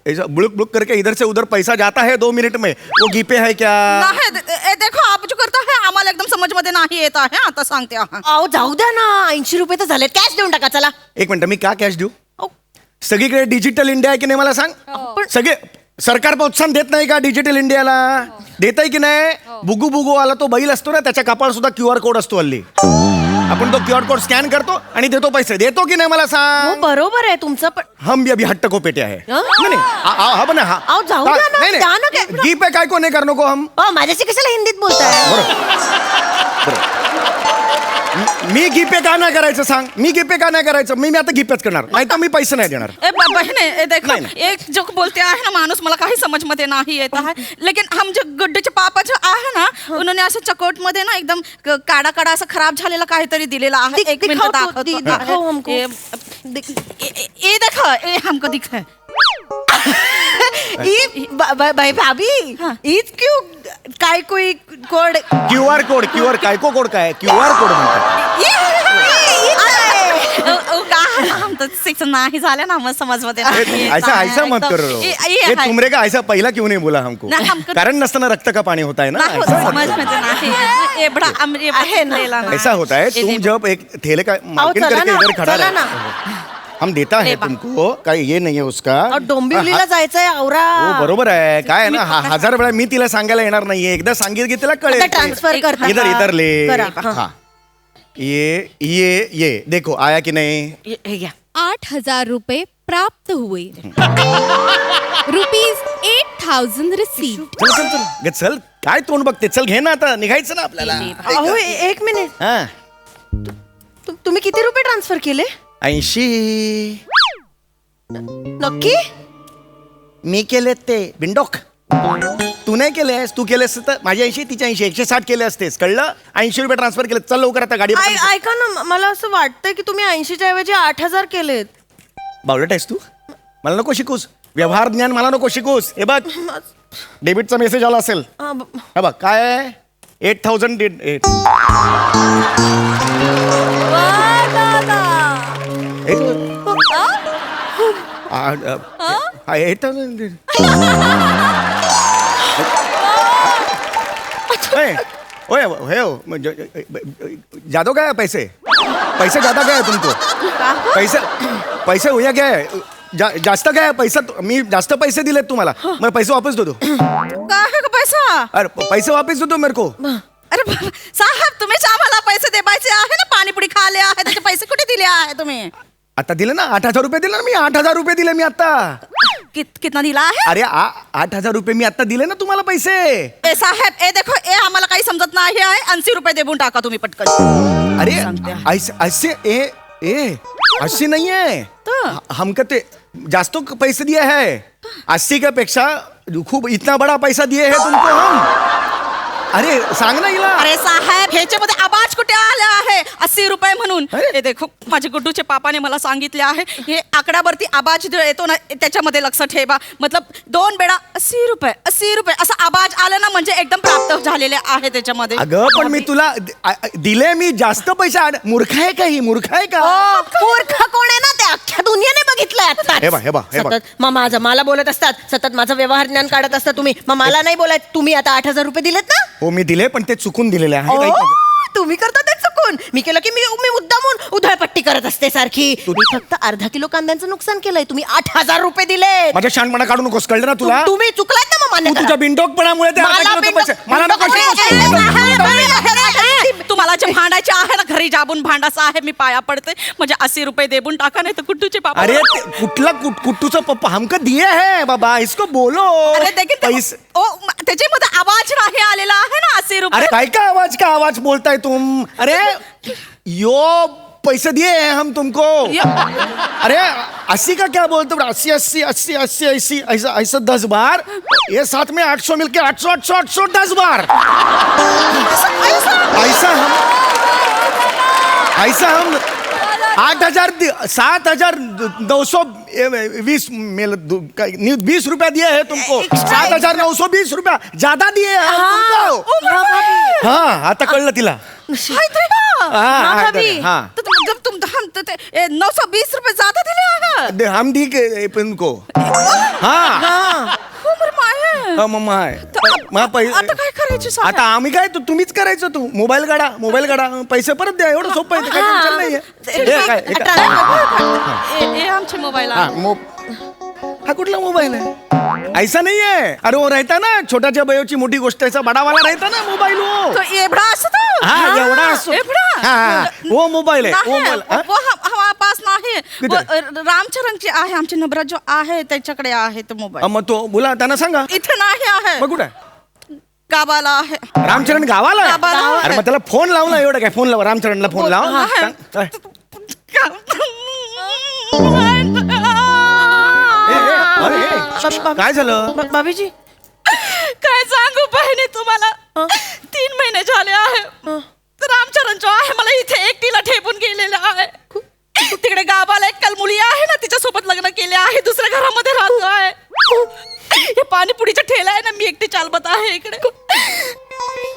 ऐसा बुड़ुक बुड़ुक करके इधर से उधर पैसा जाता है 2 मिनट में. वो गीपे है क्या? नाही देखो आप जो करता है आम्हाला एकदम समज मध्ये नाही येत आहे. आता सांगते आहे. अहो जाऊ द्या ना. 80 रुपये तर झालेत. कॅश देऊन टाका चला. एक मिनिट मी का कॅश देऊ? सगळीकडे डिजिटल इंडिया आहे की नाही मला सांग. सगळे सरकार प्रोत्साहन देत नाही का डिजिटल इंडियाला? देत आहे की नाही? बुगू बुगू आला तो बैल असतो ना, त्याच्या कपाळ सुद्धा QR कोड असतो हल्ली. आपण तो QR कोड स्कॅन करतो आणि देतो पैसे. देतो की नाही मला हो सांग? बरोबर आहे तुमचं पण. हम भी अभी हट्ट को पेटे आहे. नाही नाही. हा पण हा. अहो, जाऊ द्या ना, द्या ना काय. गी पे काय को नाही कर नको हम. अहो माझ्याशी कशाला हिंदीत बोलताय? मी गी पे का नाही करायचं सांग? मी गी पे का नाही करायचं? मी आता गी पेच करणार. नाही तर मी पैसे नाही देणार. बहने देखो नहीं, नहीं। एक जो बोलते आहे ना माणूस मला काही समज मध्ये नाही येत आहे. लेकिन हम जो गुड्डूचे पापा जो आहे ना उन्होंने असं चकोट मध्ये ना एकदम काडा काडा असं खराब झालेला काहीतरी दिलेला आहे. एक मिनिट दिखाओ हमको. ये देखो ये हमको दिख है. भाभी ईद क्यों काय कोई कोड QR कोड काय को कोड काय? QR कोड म्हणतात. हम तो 6 नाही झाले ना, मग समजमध्ये नाही. ऐसा ऐसा मत करो ये तुमरे का ऐसा पहिला क्यों नहीं बोला हमको नहीं, हमको- कारण नसताना रक्त का पानी होता है ना नाही होत, ऐसा मत समजमध्ये नाही. एवढा आहे ना. करो. ऐसा होता है तुम जब एक ठेले का मार्केट चला करके ना, इधर खड़ा चला रहे हम देता है तुमको काही ये नहीं है उसका अहो, डोंबिवलीला जायचंय औरा. हो बरोबर आहे काय आहे ना 1000 वेळा मी तिला सांगायला येणार नाहीये एकदा सांगितलं की तिला कळेल आता ट्रान्सफर करता इधर का? इधर ले करा. हाँ ये देखो आया कि नहीं हे घ्या. 8,000 रुपये प्राप्त हुए. ₹8,000 रिसीव. चल चल चल गे चल काय तोंड बघते चल घे ना आता निघायचं ना आपल्याला अहो एक मिनिट हा तुम्ही किती रुपये ट्रान्सफर केले 80 नक्की मी केले ते बिंडोक तू नाही केलेस तू केलेस तर माझ्या 80 तिच्या 80 160 केले असतेस कळलं 80 रुपये ट्रान्सफर केले चल लवकर आता गाडी ऐका ना मला असं वाटतंय की तुम्ही 80च्या ऐवजी 8,000 केलेत. बावलट आहेस तू मला नको शिकूस व्यवहार ज्ञान मला नको शिकूस हे बघ डेबिटचा मेसेज आला असेल हे बघ काय आहे 8,000 जादो क्या है पैसे पैसे ज्यादा क्या है तुमको पैसे पैसे हुआ क्या है जास्त काय आहे पैसा मी जास्त पैसे दिलेत तुम्हाला मला पैसे वापस दो काय आहे का पैसा? अरे पैसे वापस दो मेरे को अरे साहेब तुम्हीच आम्हाला पैसे द्यायचे आहे ना, पाणीपुरी खाले आहे त्याचे पैसे कुठे दिले आहे तुम्ही? आता दिले ना 8,000 रुपये दिले ना मी 8,000 रुपये दिले मी आता कितना दिला आहे? अरे 8,000 रुपये मी आता दिले ना तुम्हाला पैसे ए साहेब ए देखो ए आम्हाला काही समजत नाही आहे 80 रुपये देऊन टाका तुम्ही पटकन. अरे ऐसे ऐसे नहीं है हमको ते जास्त पैसे दिए है 80 का पेक्षा खूप इतना बड़ा पैसा दिए है तुमको हम अरे सांग ना हिला अरे साहेब ह्याच्यामध्ये आवाज कुठे आला आहे 80 रुपये म्हणून? अरे. हे देखो माझे गुड्डूचे पापाने मला सांगितले आहे हे आकड्यावरती आवाज जो येतो ना त्याच्यामध्ये लक्ष ठेवा मतलब 2 वेळा 80 रुपये असा आवाज आला ना म्हणजे एकदम प्राप्त झालेले आहे त्याच्यामध्ये. अगं पण मी तुला दिले मी जास्त पैसे मूर्ख आहे का ही मूर्ख आहे का मूर्ख कोण आहे ना ते अख्ख्या दुनियाने बघितलंय आता. हे बघ सतत मग माझं मला बोलत असतात सतत माझं व्यवहार ज्ञान काढत असता तुम्ही मग मला नाही बोलायचं तुम्ही आता 8,000 रुपये दिलेत ना. हो मी दिले पण ते चुकून दिलेले आहे ओ, काही नाही. तुम्ही करता ते चुकून मी केलं की मी मुद्दामून उधळपट्टी करत असते सारखी. तुम्ही फक्त अर्धा किलो कांद्यांचं नुकसान केलंय तुम्ही 8,000 रुपये दिले. माझ्या शानपणा काढू नकोस कळलं ना तुला तुम्ही चुकलात ना मग मान्य तू करा. तुझ्या बिनडोकपणामुळे ते अर्धा मला किलोचे पैसे मला नको तुम्हाला जे भांडायचे आहे ना घरी जाबून भांडायचं आहे मी पाया पडते म्हणजे 80 रुपये देऊन टाका नाही तर गुड्डूचे पापा. अरे कुठला कुट्टूचा पप्पा हमको दिए है बाबा इसको बोलो अरे देखील पैसे त्याच्यामध्ये आवाज नाही आलेला आहे ना 80 रुपये. अरे काय का आवाज बोलताय तुम अरे यो पैसे दिए हैं हम तुमको अरे 80 का क्या बोलते हो 80 ऐसा 10 बार ये साथ में 800 मिलके 800 10 बार ऐसा हम 7,920 रुपया दिए हैं तुमको 7,920 रुपया ज्यादा दिए हैं हम तुमको हाँ आता कळलं तिला हाँ तो जब तुम 920 रुपये ज्यादा दिले आहे हम दी के तुमको हाँ मम्मा आता काय करायचं साहेब? आता आम्ही काय तुम्हीच करायचं तू मोबाईल काढा पैसे परत द्या एवढं सोपं आहे ते, काही टेन्शन नाहीये. हे काय ए आमचे मोबाईल हा कुठला मोबाईल आहे ऐसा नहीं है अरे वो रहता ना छोटाच्या बयोची मोठी गोष्ट ऐसा बडा वाला रहता ना मोबाईल वो तो एवढा असतो हाँ एवढा असतो एवढा हाँ वो मोबाईल आहे वो मोबाईल हाँ? वो हमारे पास नाही किती? रामचरणची आहे आमचे नबरा जो आहे त्याच्याकडे आहे तो मोबाईल मग तो बोला त्यांना सांगा इथे नाही आहे मग कुठं आहे? गावाला आहे रामचरण गावाला आहे? गावाला आहे. अरे मग त्याला फोन लाव ना एवढं काय फोन लाव रामचरणला फोन लाव हा. सांग. अरे, काय झालं भाभीजी काय सांगू बहिणी तुम्हाला 3 महिने झाले आहे रामचरण जो आहे मला इथे एकटीला ठेपून गेलेला आहे तिकडे गावाला एक मुली आहे ना तिच्यासोबत लग्न केले आहे दुसऱ्या घरामध्ये राहतो आहे हे पाणीपुरीचा ठेला आहे ना मी एकटी चालवत आहे इकडे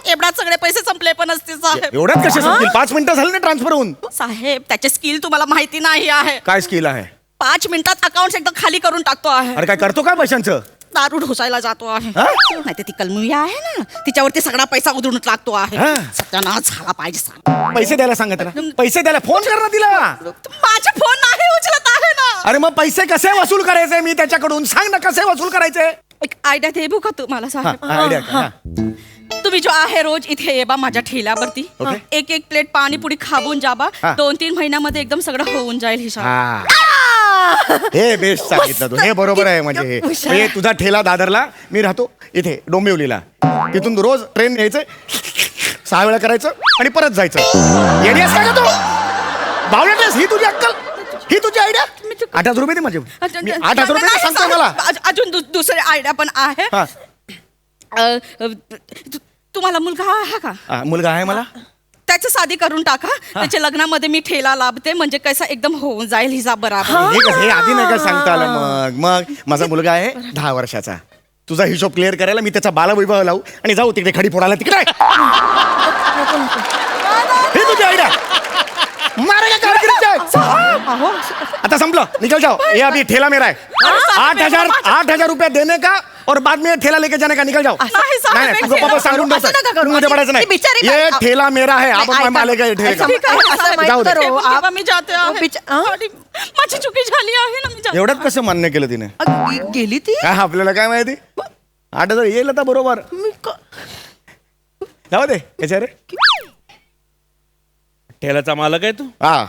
एवढ्यात सगळे पैसे संपले पण असते साहेब. एवढ्यात कसे संपतील? 5 मिनिटं झाली ना ट्रान्सफर होऊन. साहेब त्याचे स्किल तुम्हाला माहिती नाही आहे. काय स्किल आहे? 5 मिनिटात अकाउंट एकदम खाली करून टाकतो आहे. अरे काय करतो काय पैशांचं? दारू ढोसायला जातो आहे. हा? नाही ती कलमुळी आहे ना तिच्यावरती सगळा पैसा उधळून टाकतो आहे. हा. सत्यानाश झाला पाहिजे साहेब. पैसे द्यायला सांगा त्याला. पैसे द्यायला फोन कर ना तिला. माझे फोन नाही उचलत आहे ना. अरे मग पैसे कसे वसूल करायचे मी त्याच्याकडून? सांग ना कसे वसूल करायचे. एक आयडिया देऊ का तुम्हाला साहेब? आयडिया का? तुम्ही जो आहे रोज इथे ये बा माझ्या ठेल्यावरती. ओके. एक प्लेट पाणीपुरी खाऊन जा बा. हा. 2-3 महिन्यामध्ये एकदम सगळं होऊन जाईल हिसाब. हे बेस्ट सांगितलं तू. हे बरोबर आहे. म्हणजे हे तुझा ठेला दादरला, मी राहतो इथे डोंबिवलीला. तिथून रोज ट्रेन यायचं, 6 वेळा करायचं आणि परत जायचं. येडीस काय का तू? बावळटेस, ही तुझी अक्कल, ही तुझी आयडिया. 8,000 रुपये दे माझे. मी 8,000 रुपये दे सांगतो मला. अजून दुसरे आयडिया पण आहे. हा. तुम्हाला मुलगा आहे का? मुलगा आहे मला. त्याची शादी करून टाका. त्याच्या लग्नामध्ये मी ठेला लाभते म्हणजे कसं एकदम होऊन जाईल हिसाब बराबर. हे कसं? हे आधी नाही का सांगता आलं? मग माझा मुलगा आहे 10 वर्षाचा. तुझा हिशोब क्लिअर करायला मी त्याचा बालवैभव लावू आणि जाऊ तिकडे खडी फोडायला. तिकडे हे तुझी आयडिया. मारेगा कारकिर्द. आता संपलं, निकल जाओ. ये अभी ठेला मेरा है. 8,000 रुपये देने का और बाद में ठेला लेके जाने का. निकल जाओ. नहीं तुझं पापा सांगून असं नका करू. मध्ये पडायचं ती नाही. बिचारी ये बाई- ठेला मेरा है. आप ऐका. मालेगा ये ठेले का. ठीक आहे, असं माहित जाऊ दे. करो. तेव्हा मी जाते आहे. बिचा- आणि माझी चुकी झाली आहे ना. मी जाते. एवढ्यात कसं मान्य केलं तिने? गेली ती. काय आपल्याला काय माहिती? 8,000 येईल आता बरोबर. जाऊ दे याच्या रे. ठेल्याचा मालक आहे तू? हा,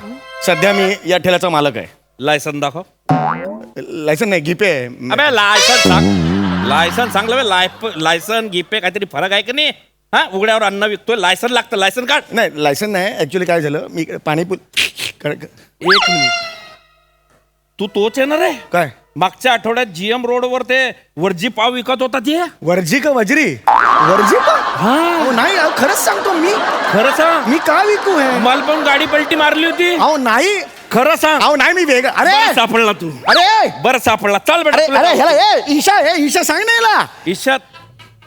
सध्या मी या ठेल्याचा मालक आहे. लायसन दाखव. लायसन नाही, गिपे आहे. अबे लायसन सांग. लायसन सांगलं लायसन गिपे काहीतरी फरक आहे का नाही? हा, उघड्यावर अन्न विकतोय, लायसन लागतं. लायसन काढ. नाही लायसन नाही. ऍक्च्युली काय झालं, मी एक मिनिट, तू तोच येणार आहे? काय मागच्या आठवड्यात जीएम रोडवर ते वर्जी पाव विकत होता ते? वर्जी का वजरी? वर्जी का? अहो, नाही अहो, खरंच सांगतो मी. खरं सांग. मी का विकू हे? मला पण गाडी पलटी मारली होती. अहो नाही. खरं सांग. अहो नाही, मी वेगळं. बरं अरे सापडला तू. अरे बरं सापडला. चल बेटा अरे तुला अरे जाऊ. ह्याला ईशा सांग ना याला. ईशात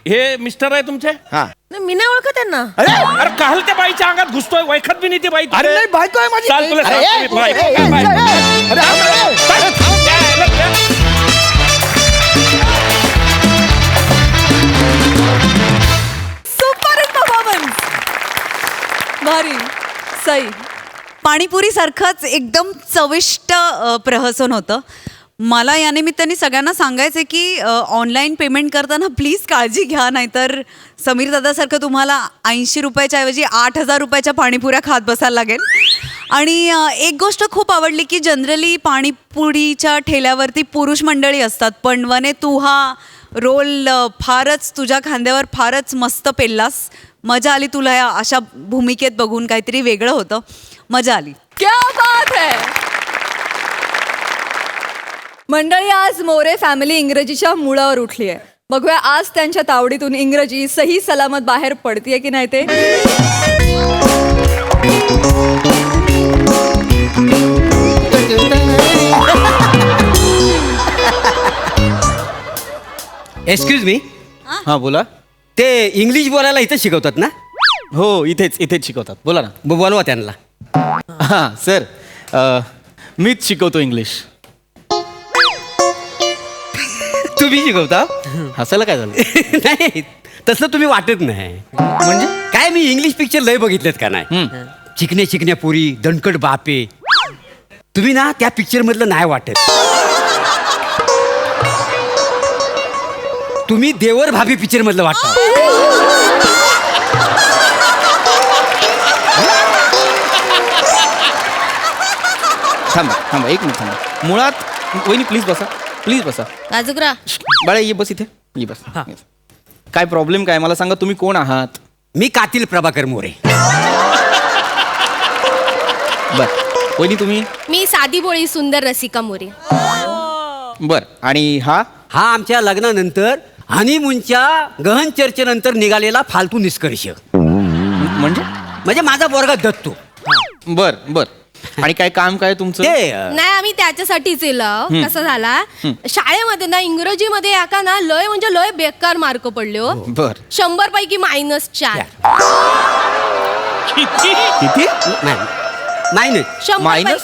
हे मिस्टर आहे तुमचे? हा. मी नाही ओळखत त्यांना. अरे अरे काल त्या बाईच्या अंगात घुसतोय, वैखत बी नाही ती बाई. अरे नाही, बायको आहे माझी. चाल तुला अरे, सांगतो मी, ए, बायको ए, काय ए, बायको. ए, अरे, अरे, सुपर परफॉर्मन्स. भारी. सई. पाणीपुरी सारखंच एकदम चविष्ट प्रहसन होतं. मला या निमित्ताने सगळ्यांना सांगायचं की ऑनलाईन पेमेंट करताना प्लीज काळजी घ्या, नाहीतर समीर दादासारखं तुम्हाला 80 रुपयाच्या ऐवजी 8,000 रुपयाच्या पाणीपुऱ्या खात बसायला लागेल. आणि एक गोष्ट खूप आवडली की जनरली पाणीपुरीच्या ठेल्यावरती पुरुष मंडळी असतात, पण वने तू हा रोल फारच तुझ्या खांद्यावर फारच मस्त पेललास. मजा आली तुला या अशा भूमिकेत बघून. काहीतरी वेगळं होतं, मजा आली. क्या बात है. मंडळी, आज मोरे फॅमिली इंग्रजीच्या मुळावर उठली आहे. बघूया आज त्यांच्या तावडीतून इंग्रजी सही सलामत बाहेर पडतीये की नाही ते. एक्सक्यूज मी, हा बोला. ते इंग्लिश बोलायला इथं शिकवतात ना? हो, इथेच शिकवतात. बोला ना. बोलवा त्यांना. हां सर, मीच शिकवतो इंग्लिश. तुम्ही शिकवता? हसायला काय झालं? नाही, तसं तुम्ही वाटत नाही. म्हणजे काय, मी इंग्लिश पिक्चर लय बघितलेत का नाही? चिकण्या पुरी, दणकट बापे. तुम्ही ना त्या पिक्चर मधलं नाही वाटत. तुम्ही देवर भाभी पिक्चर मधलं वाटता. थांबा एक मिनिट थांबा. मुळात वहिनी प्लीज बसा. राजुगरा बाळा ये बस इथे. ये बस. काय प्रॉब्लेम काय मला सांगा. तुम्ही कोण आहात? मी कातील प्रभाकर मोरे. बर. वहिनी तुम्ही? मी साधी बोळी सुंदर रसिका मोरे. बर. आणि हा? हा आमच्या लग्नानंतर हनीमूनच्या गहन चर्चेनंतर निघालेला फालतू निष्कर्ष. म्हणजे माझा पोरगा दत्तो. बर. आणि काय काम काय तुमचं? ते नाही आम्ही त्याच्यासाठीच येलो. कसं झाला शाळेमध्ये ना इंग्रजीमध्ये एका ना लय म्हणजे लय बेकार मार्क पडले हो. बर 100 पैकी -4. किती? Minus 100 Minus?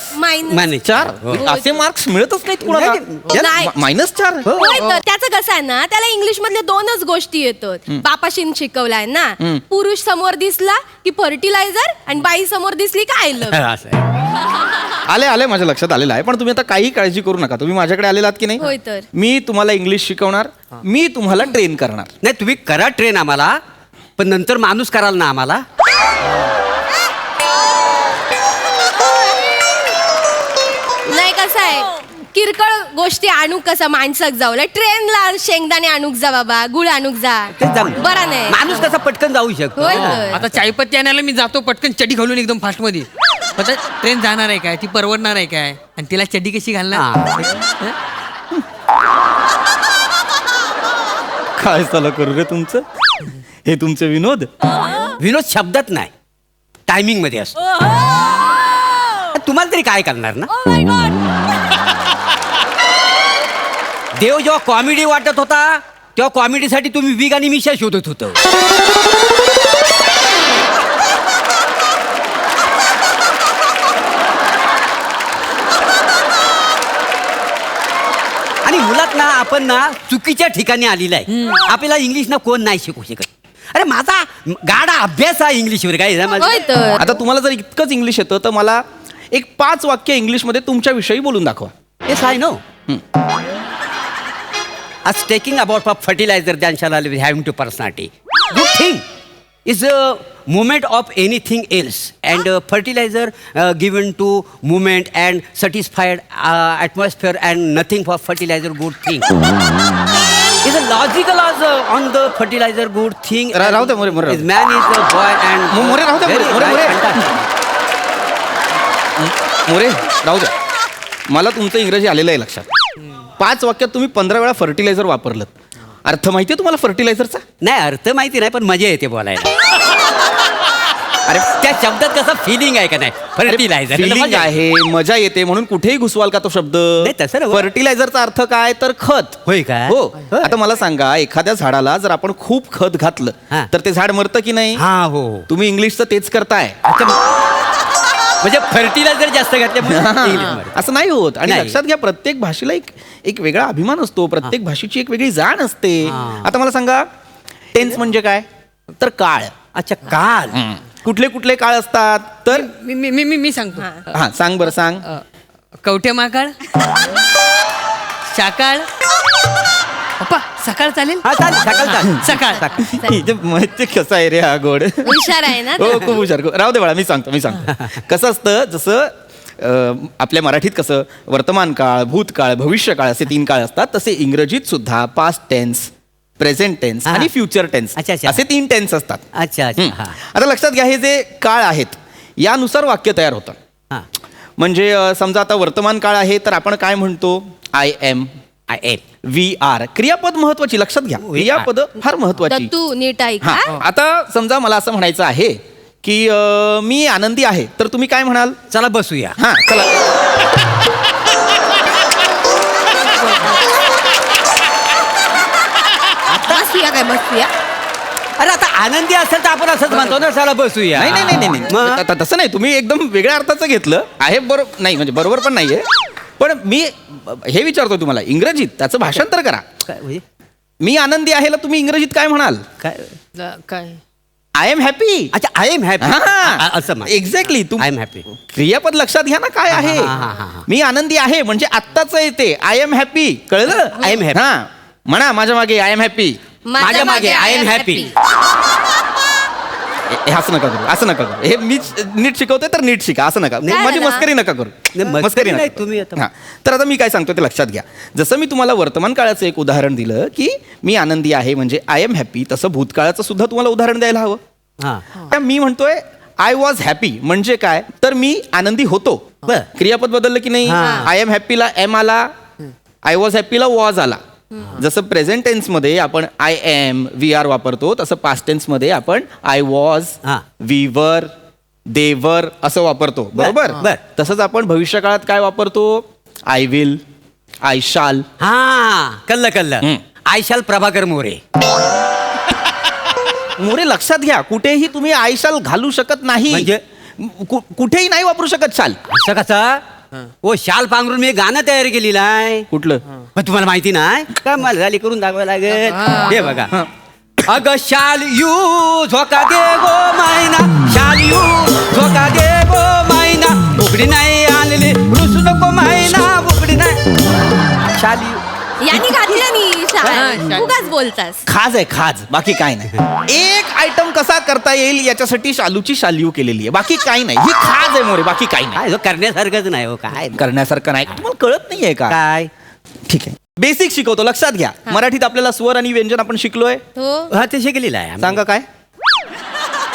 मायनस 4? हो. असे मार्क्स मिळतच नाहीत कुणाला. नाही. -4? होय तर त्याचं कसं आहे ना त्याला इंग्लिश मधल्या 2च गोष्टी येतात. बापाशीन शिकवलाय ना पुरुष समोर दिसला की फर्टिलायझर आणि बाई समोर दिसली की आय लव्ह. असं आहे. आले माझ्या लक्षात आलेलं आहे. पण तुम्ही आता काही काळजी करू नका. तुम्ही माझ्याकडे आलेलात की नाही? होय तर. मी तुम्हाला इंग्लिश शिकवणार, मी तुम्हाला ट्रेन करणार. नाही तुम्ही करा ट्रेन आम्हाला, पण नंतर माणूस कराल ना आम्हाला. नाही कसं आहे किरकोळ गोष्टी आणूक कसा माणसाक जाऊ ट्रेनला शेंगदाणे आणूक जा बाबा गुळ आणूक जा ते जम- बरा नाही. माणूस कसा पटकन जाऊ शकतो. होय तर. आता चायपत्ती आणायला मी जातो पटकन चड्डी घालून एकदम फास्ट मध्ये. आता ट्रेन जाणार आहे काय, ती परवडणार आहे काय, आणि तिला चड्डी कशी घालणार? काय चालू करू रे तुमचं? हे तुमचे विनोद? विनोद शब्दात नाही, टायमिंग मध्ये असतो. तुम्हाला तरी काय करणार ना. देव जेव्हा कॉमेडी वाटत होता तेव्हा कॉमेडीसाठी तुम्ही विग आणि मिशा शोधत होतो. आणि मुलात ना आपण ना चुकीच्या ठिकाणी आलेला आहे. आपल्याला इंग्लिश ना कोण नाही शिकू शकत. अरे माझा गाडा अभ्यास आहे इंग्लिशवर काय होय तर. आता तुम्हाला जर इतकंच इंग्लिश येतं तर मला एक 5 वाक्य इंग्लिशमध्ये तुमच्याविषयी बोलून दाखवा. Yes, I know. As taking about fertilizer than shall I having to personality. Good thing is a movement of anything else, and fertilizer given to movement and satisfied atmosphere and nothing for fertilizer good thing. Is a logical as on the fertilizer good thing. राहू दे, More. Is man is a boy and More राहू दे, very More. right, fantastic. More राहू द्या. मला तुमचं इंग्रजी आलेलं आहे लक्षात. 5 वाक्यात तुम्ही 15 वेळा फर्टिलायझर वापरलं. अर्थ माहितीये तुम्हाला फर्टिलायझरचा? नाही अर्थ माहिती नाही पण मजा येते बोलायला. अरे त्या शब्दात कसं फिलिंग आहे का नाही. फर्टिलायझर फिलिंग आहे, मजा येते म्हणून कुठेही घुसवाल का तो शब्द? नाही, तसं नाही. फर्टिलायझरचा अर्थ काय तर खत. होय काय? हो. होय. आता मला सांगा एखाद्या झाडाला जर आपण खूप खत घातलं हा. तर ते झाड मरतं की नाही? हा हो. तुम्ही इंग्लिशचं तेच करताय. म्हणजे फर्टिलायझर जास्त घातल्यामुळे इंग्लिशमध्ये. असं नाही होत. आणि नाही. लक्षात घ्या प्रत्येक भाषेला एक वेगळा अभिमान असतो. प्रत्येक भाषेची एक वेगळी जाण असते. आता मला सांगा टेन्स म्हणजे काय तर काळ. अच्छा काल. कुठले कुठले काळ असतात तर मी सांगतो. हा सांग बरं सांग. कवठे महाकाळ, शाकाळ. पप्पा सकाळ चालेल? हा चालेल सकाळ चालेल. सकाळ. इथे माहिती कसं आहे रे हा गोड. हुशार आहे ना हो खूप हुशार. राहू दे बाळा मी सांगतो. कसं असतं जसं आपल्या मराठीत कसं वर्तमान काळ, भूतकाळ, भविष्यकाळ असे 3 काळ असतात तसे इंग्रजीत सुद्धा पास्ट टेन्स, प्रेझेंट टेन्स आणि फ्युचर टेन्स अच्छा, अच्छा. असे 3 टेन्स असतात. अच्छा अच्छा. हा. आता लक्षात घ्या हे जे काळ आहेत यानुसार वाक्य तयार होतं. हा. म्हणजे समजा आता वर्तमान काळ आहे तर आपण काय म्हणतो I am, I am. We are. क्रियापद महत्वाची लक्षात घ्या. क्रियापद फार महत्वाची. दत्तू नीट ऐक हा हा. आता समजा मला असं म्हणायचं आहे की मी आनंदी आहे तर तुम्ही काय म्हणाल? चला बसूया. हा चला. बसूया काय बसूया. अरे आता आनंदी असेल तर आपण असंच म्हणतो ना चला बसूया. नाही मग? आता तसं नाही. तुम्ही एकदम वेगळ्या अर्थाचं घेतलं आहे. बरोबर नाही म्हणजे बरोबर पण नाहीये. पण मी हे विचारतोय तुम्हाला इंग्रजीत त्याचं भाषांतर करा. काय म्हणजे? मी आनंदी आहे ला तुम्ही इंग्रजीत काय म्हणाल? काय आय एम हॅपी. अच्छा आय एम हॅपी असं एक्झॅक्टली. I am happy. क्रियापद लक्षात घ्या ना काय आहे. हा. मी आनंदी आहे म्हणजे आत्ताच येते आय एम हॅपी. कळलं? I am happy. हा म्हणा माझ्या मागे आय एम हॅपी. माझ्या मागे आय एम हॅपी. असं नका करू. असं नका करू. हे मी नीट शिकवते तर नीट शिका. असं नका. माझी झालं? मस्करी नका करू. नाही, मस्करी नाही, तुम्ही आता- हा. तर आता मी काय सांगतो ते लक्षात घ्या. जसं मी तुम्हाला वर्तमान काळाचं एक उदाहरण दिलं की मी आनंदी आहे म्हणजे आय एम हॅपी तसं भूतकाळाचं सुद्धा तुम्हाला उदाहरण द्यायला हवं. हा. त्या मी म्हणतोय आय वॉज हॅपी म्हणजे काय तर मी आनंदी होतो. बर. क्रियापद बदललं की नाही. आय एम हॅपीला एम आला, आय वॉज हॅपीला वॉज आला. जसं प्रेझेंट टेन्स मध्ये आपण आय एम वी आर वापरतो तसं पास्ट टेन्स मध्ये आपण आय वॉज, हा. वी वर, देवर असं वापरतो, बरोबर? बर. तसंच आपण भविष्यकाळात काय वापरतो? आय विल, आय शाल. हा कल्ल आय शाल प्रभाकर मोरे. मोरे लक्षात घ्या, कुठेही तुम्ही आय शाल घालू शकत नाही. म्हणजे? कुठेही नाही वापरू शकत शाल. असं कसा ओ शाल पांघरून मी गाणं तयार केलेलं आहे. कुठलं? पण तुम्हाला माहिती नाही का? मला झाली करून दाखवायला लागेल. हे बघा. अग शाल यू झोका दे गो मैना, शाल यू झोका दे गो मैना, उघडी नाही आणली रुसू नको मैना, उघडी नाही. शाल यू यांनी घातलं नी उगाच बोलतास. खाज आहे, खाज, बाकी काय नाही. एक आयटम कसा करता येईल याच्यासाठी शालूची शालियू केलेली आहे, बाकी काही नाही. ही खाज आहे मोरे, बाकी काही नाही. काय हो, करण्यासारखंच नाही हो. काय करण्यासारखं नाही. तुम्हाला कळत नाहीये का? काय ठीक आहे, बेसिक शिकवतो, लक्षात घ्या. मराठीत आपल्याला स्वर आणि व्यंजन आपण शिकलोय. हो. हा ते शिकलेलं आहे. सांगा काय?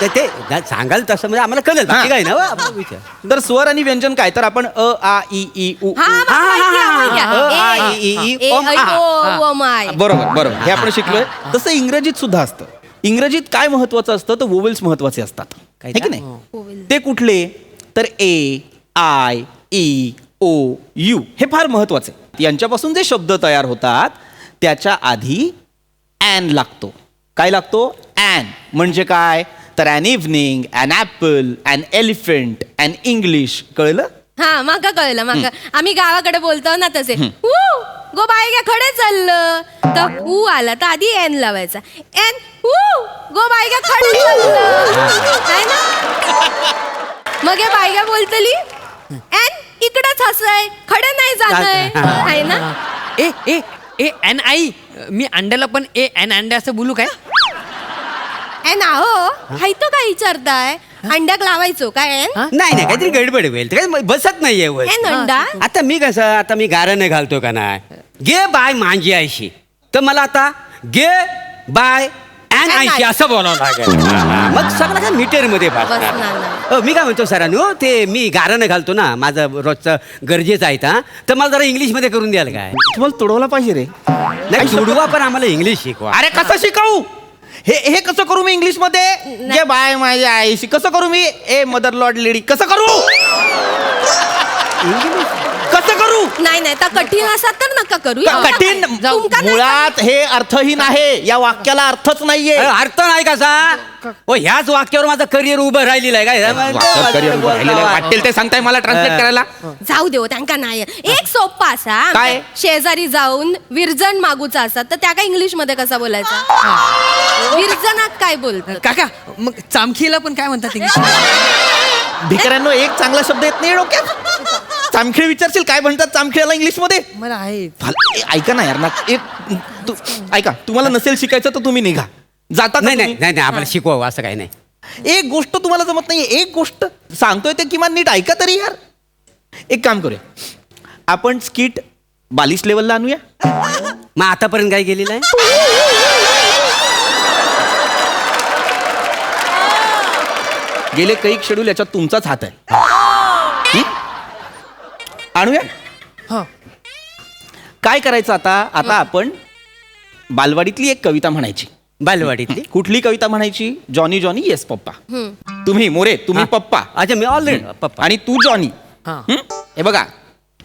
ते सांगाल तसं म्हणजे आम्हाला कळेल. बाकी काय ना हो, आपला विचार. तर स्वर आणि व्यंजन काय? तर आपण अ आ इ ई उ. हा, मला माहिती आहे, माहिती आहे. अ, आ, इ, ई, ए, ओम, ऐ, आ. ओ, ओ, माय. बरोबर, हे आपण शिकलोय. तसं इंग्रजीत सुद्धा असतं. इंग्रजीत काय महत्वाचं असतं? तर वोवेल्स महत्वाचे असतात, काय है की नाही? ते कुठले? तर ए, आय, ई, ओ, यू हे फार महत्वाचे. यांच्यापासून जे शब्द तयार होतात त्याच्या आधी ॲन लागतो. काय लागतो? ॲन म्हणजे काय? तर an evening, an apple, an elephant, an English. कळलं? हा माका कळलं माका. आम्ही गावाकडे बोलतो ना तसे गो बायग्या खडे चाललं तर ऊ आला तर आधी एन लावायचा. एन गो बायग्या खडे चाललं आहे ना. मग या बायग्या बोलतली एन इकडंच हसय खडे नाही जाणय आहे ना. ए ए ए एन आई, मी अंड्याला पण ए एन अंडे असं बोलू काय? एन आहो हाय तो काय विचारताय? अंड्याक लावायचो काय एन? नाही काहीतरी गडबड होईल. ते काय बसत नाहीये वर. एन अंडा. आता मी कसं आता मी गाराने घालतो का नाही. गे बाय माझी आयशी, तर मला आता गे बाय अँड आयशी असं बोलावं लागेल. मग सगळं काय मीटर मध्ये बसणार नाही. मी काय म्हणतो सरांनो, ते मी गाराने घालतो ना, माझं रोजचं गरजेचं आहे हा, तर मला जरा इंग्लिश मध्ये करून द्याल काय? तुम्हाला तोडवला पाहिजे रे. नाही सोडवा, पण आम्हाला इंग्लिश शिकवा. अरे कसं शिकवू? हे कसं करू मी इंग्लिश मध्ये? जे बाय माझ्या आईशी कसं करू मी? ए मदर लॉर्ड लेडी कसं करू? कसं करू? नाही तर कठीण असतात तर नका करू. कठीण मुळात हे अर्थहीन आहे. या वाक्याला अर्थच नाहीये. अर्थ नाही कसा? हो ह्याच वाक्यावर माझं करिअर उभं राहिलेलं आहे काय? वाटेल ते सांगताय मला ट्रान्सलेट करायला. जाऊ देऊ त्यांका नाही. एक सोप्पा असा काय? शेजारी जाऊन विरजण मागूचा असतात तर त्या काय इंग्लिश मध्ये कसा बोलायचा? विरजणात काय बोलतात? काका मग चामखीला पण काय म्हणतात इंग्लिश? भिकाऱ्यांनो एक चांगला शब्द येत नाही डोक्यात. चामखीळ विचारशील काय म्हणतात चामखिळाला इंग्लिश मध्ये? मला आहे. ऐका ना यार ना. ऐका, तुम्हाला नसेल शिकायचं तर तुम्ही निघा. जाता का नाही तुम्ही? नाही नाही आम्हाला शिकवावं असं काही नाही. एक गोष्ट तुम्हाला जमत नाहीये. एक गोष्ट सांगतोय ते किमान नीट ऐका तरी यार. एक काम करूया, आपण स्किट 42 लेवलला आणूया. मग आतापर्यंत काय केलेलं आहे? गेले कैक शेड्यूल याच्यात तुमचाच हात आहे. आणूया. काय करायचं आता आपण बालवाडीतली एक कविता म्हणायची. बालवाडीतली कुठली कविता म्हणायची? Johnny Johnny yes papa. तुम्ही मोरे, तुम्ही पप्पा. अच्छा मी ऑलरेडी पप्पा आणि तू जॉनी. हे बघा,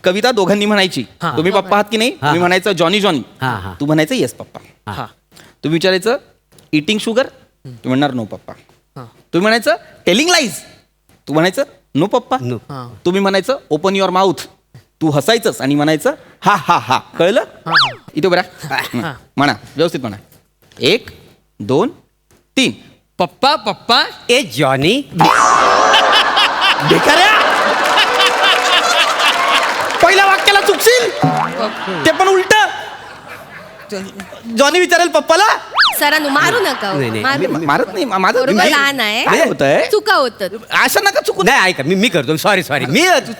कविता दोघांनी म्हणायची. तुम्ही पप्पा आहात की नाही? तुम्ही म्हणायचं जॉनी जॉनी, तू म्हणायचं येस पप्पा. तुम्ही विचारायचं इटिंग शुगर, तू म्हणणार नो पप्पा. तुम्ही म्हणायचं टेलिंग लाईज, तू म्हणायचं नो पप्पा. तुम्ही म्हणायचं ओपन युअर माउथ, तू हसायचंच आणि म्हणायचं हा हा हा. कळलं? इथे बरा म्हणा, व्यवस्थित म्हणा. 1 2 3. पप्पा पप्पा ए जॉनी. बेकाऱ्या, पहिल्या वाक्याला चुकशील, ते पण उलट. जॉनी विचारेल पप्पाला. सरांनो मारू नका हो. नाही, नाही. मारू नका. मारत नाही. माझं बरोबर लहान आहे. काय होतंय? चुका होतात. असं नका चुकू. नाही ऐका, मी करतो. सॉरी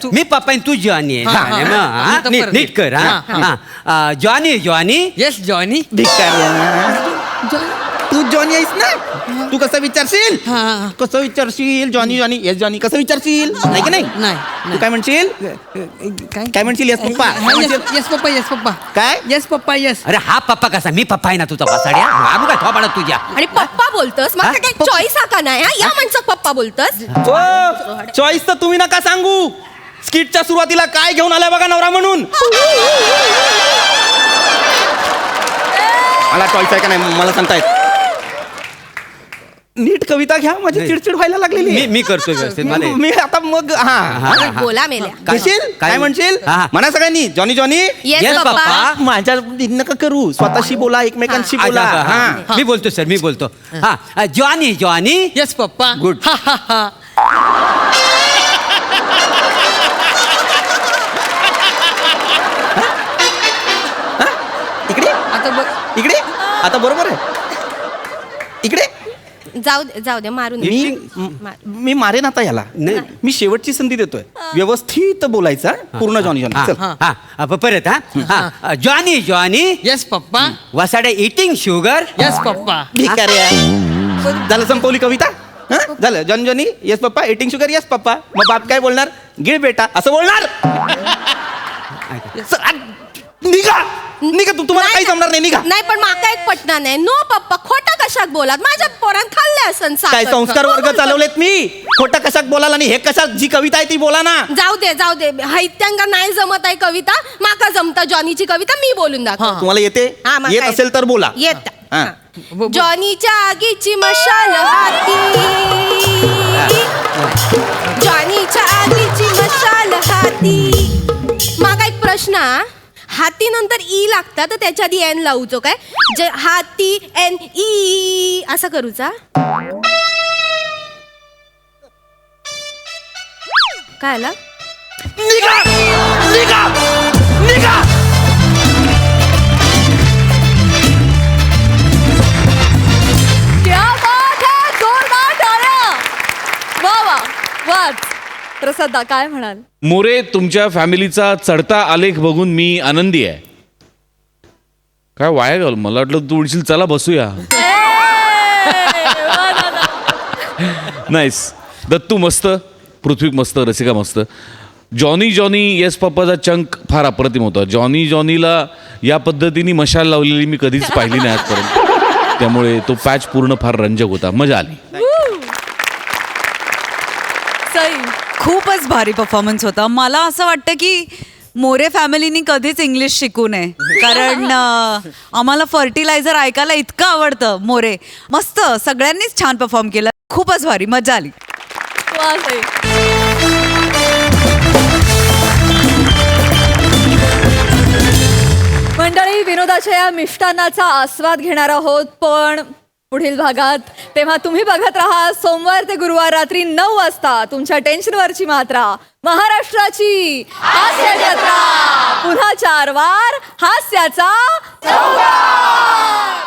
मी पप्पा आणि तू जॉनी आहे. नीट कर. हा जॉनी जॉनी येस जॉनी. भिकाऱ्या. तू जॉनी आहेस ना, तू कसं विचारशील? हा. कसं विचारशील? जॉनी जॉनी येस जॉनी कसं विचारशील? नाही की नाही? तू काय म्हणशील? काय म्हणशील? येस पप्पा काय म्हणशील? येस पप्पा येस पप्पा काय? Yes papa yes. अरे हा पप्पा कसा? मी पप्पा आहे ना तुझा वासाड्या. आणू काय थोपाडात तुझ्या? आणि पप्पा बोलतस मग काय चॉईस हा का नाही हा? या माणसात पप्पा बोलतस. चॉईस तर तुम्ही नका सांगू. स्किटच्या सुरुवातीला काय घेऊन आलाय बघा नवरा म्हणून. मला चॉईस आहे का नाही मला सांगतायत. नीट कविता घ्या, माझी चिडचिड व्हायला लागलेली आहे. मी करतोय व्यवस्थित मला. मी आता मग हा बोला मेल्या. म्हणशील काय म्हणशील? हा. म्हणा सगळ्यांनी जॉनी जॉनी. येस Yes, पप्पा. पप्पा. माझ्या नका करू, स्वतःशी बोला, एकमेकांशी बोला. हा मी बोलतो सर, मी बोलतो. हा Johnny Johnny. Yes papa. Good. हा हा हा. इकडे आता बघ. इकडे आता बरोबर आहे. इकडे जाऊ दे मारून दे. मी मारेन आता याला. नाही. मी शेवटची संधी देतोय. व्यवस्थित बोलायचं हा? पूर्ण जॉनी जॉनी. चल. परत हा Johnny Johnny. Yes papa. वासाड्या eating sugar. Yes papa. भिकाऱ्या. झालं संपवली कविता. हा? झालं Johnny Johnny yes papa eating sugar yes papa. मग बाप काय बोलणार? गिळ बेटा असं बोलणार. निघा निघा तुम्हाला काही जमणार नाही. निघा. नाही पण माका एक पटना नाही. नो पप्पा खोटा कशाक बोलात? माझ्या पोरान खाल्ले असन काय संस्कार वर्ग चालवलेत मी? खोटं कशाक बोलायला आणि हे कशाक? जी कविता आहे ती बोला ना. जाऊ दे हैत्यांगा नाही जमत आहे कविता. माका जमता जॉनीची कविता मी बोलून दाखव. तुम्हाला येते? हा, मग येत काय? असेल तर बोला. येत. हा. जॉनीच्या आगीची मशाल हाती, जॉनीच्या आगीची मशाल हाती. मागा एक प्रश्न हा. हाती नंतर ई लागता तर त्याच्या आधी एन लावूचो काय? जे हाती एन ई असं करूचा काय आला? निघा निघा निघा. क्या बात है, जोरदार टाळ्या. वा वा वा. प्रसादा काय म्हणाल? मोरे, तुमच्या फॅमिलीचा चढता आलेख बघून मी आनंदी आहे. काय वाया घाल, मला वाटलं तू उडशील. चला बसूया. नाईस. दत्तू मस्त, पृथ्वी मस्त, रसिका मस्त. जॉनी जॉनी येस पप्पाचा चंक फार अप्रतिम होता. जॉनी जॉनीला या पद्धतीने मशाल लावलेली मी कधीच पाहिली नाही आजपर्यंत. त्यामुळे तो पॅच पूर्ण फार रंजक होता. मजा आली. सई. खूपच भारी परफॉर्मन्स होता. मला असं वाटतं की मोरे फॅमिलीनी कधीच इंग्लिश शिकू नये, कारण आम्हाला फर्टिलायझर ऐकायला इतकं आवडतं. मोरे मस्त, सगळ्यांनीच छान परफॉर्म केलं. खूपच भारी, मजा आली. वा सई. मंडळी, विनोदाच्या या मिष्टान्नाचा आस्वाद घेणार आहोत पण पुढील भागात. तेव्हा तुम्ही बघत राहा सोमवार ते गुरुवार रात्री 9 वाजता तुमच्या टेन्शनवरची मात्रा, महाराष्ट्राची हास्य जत्रा. पुन्हा 4 वार हास्याचा चौकार.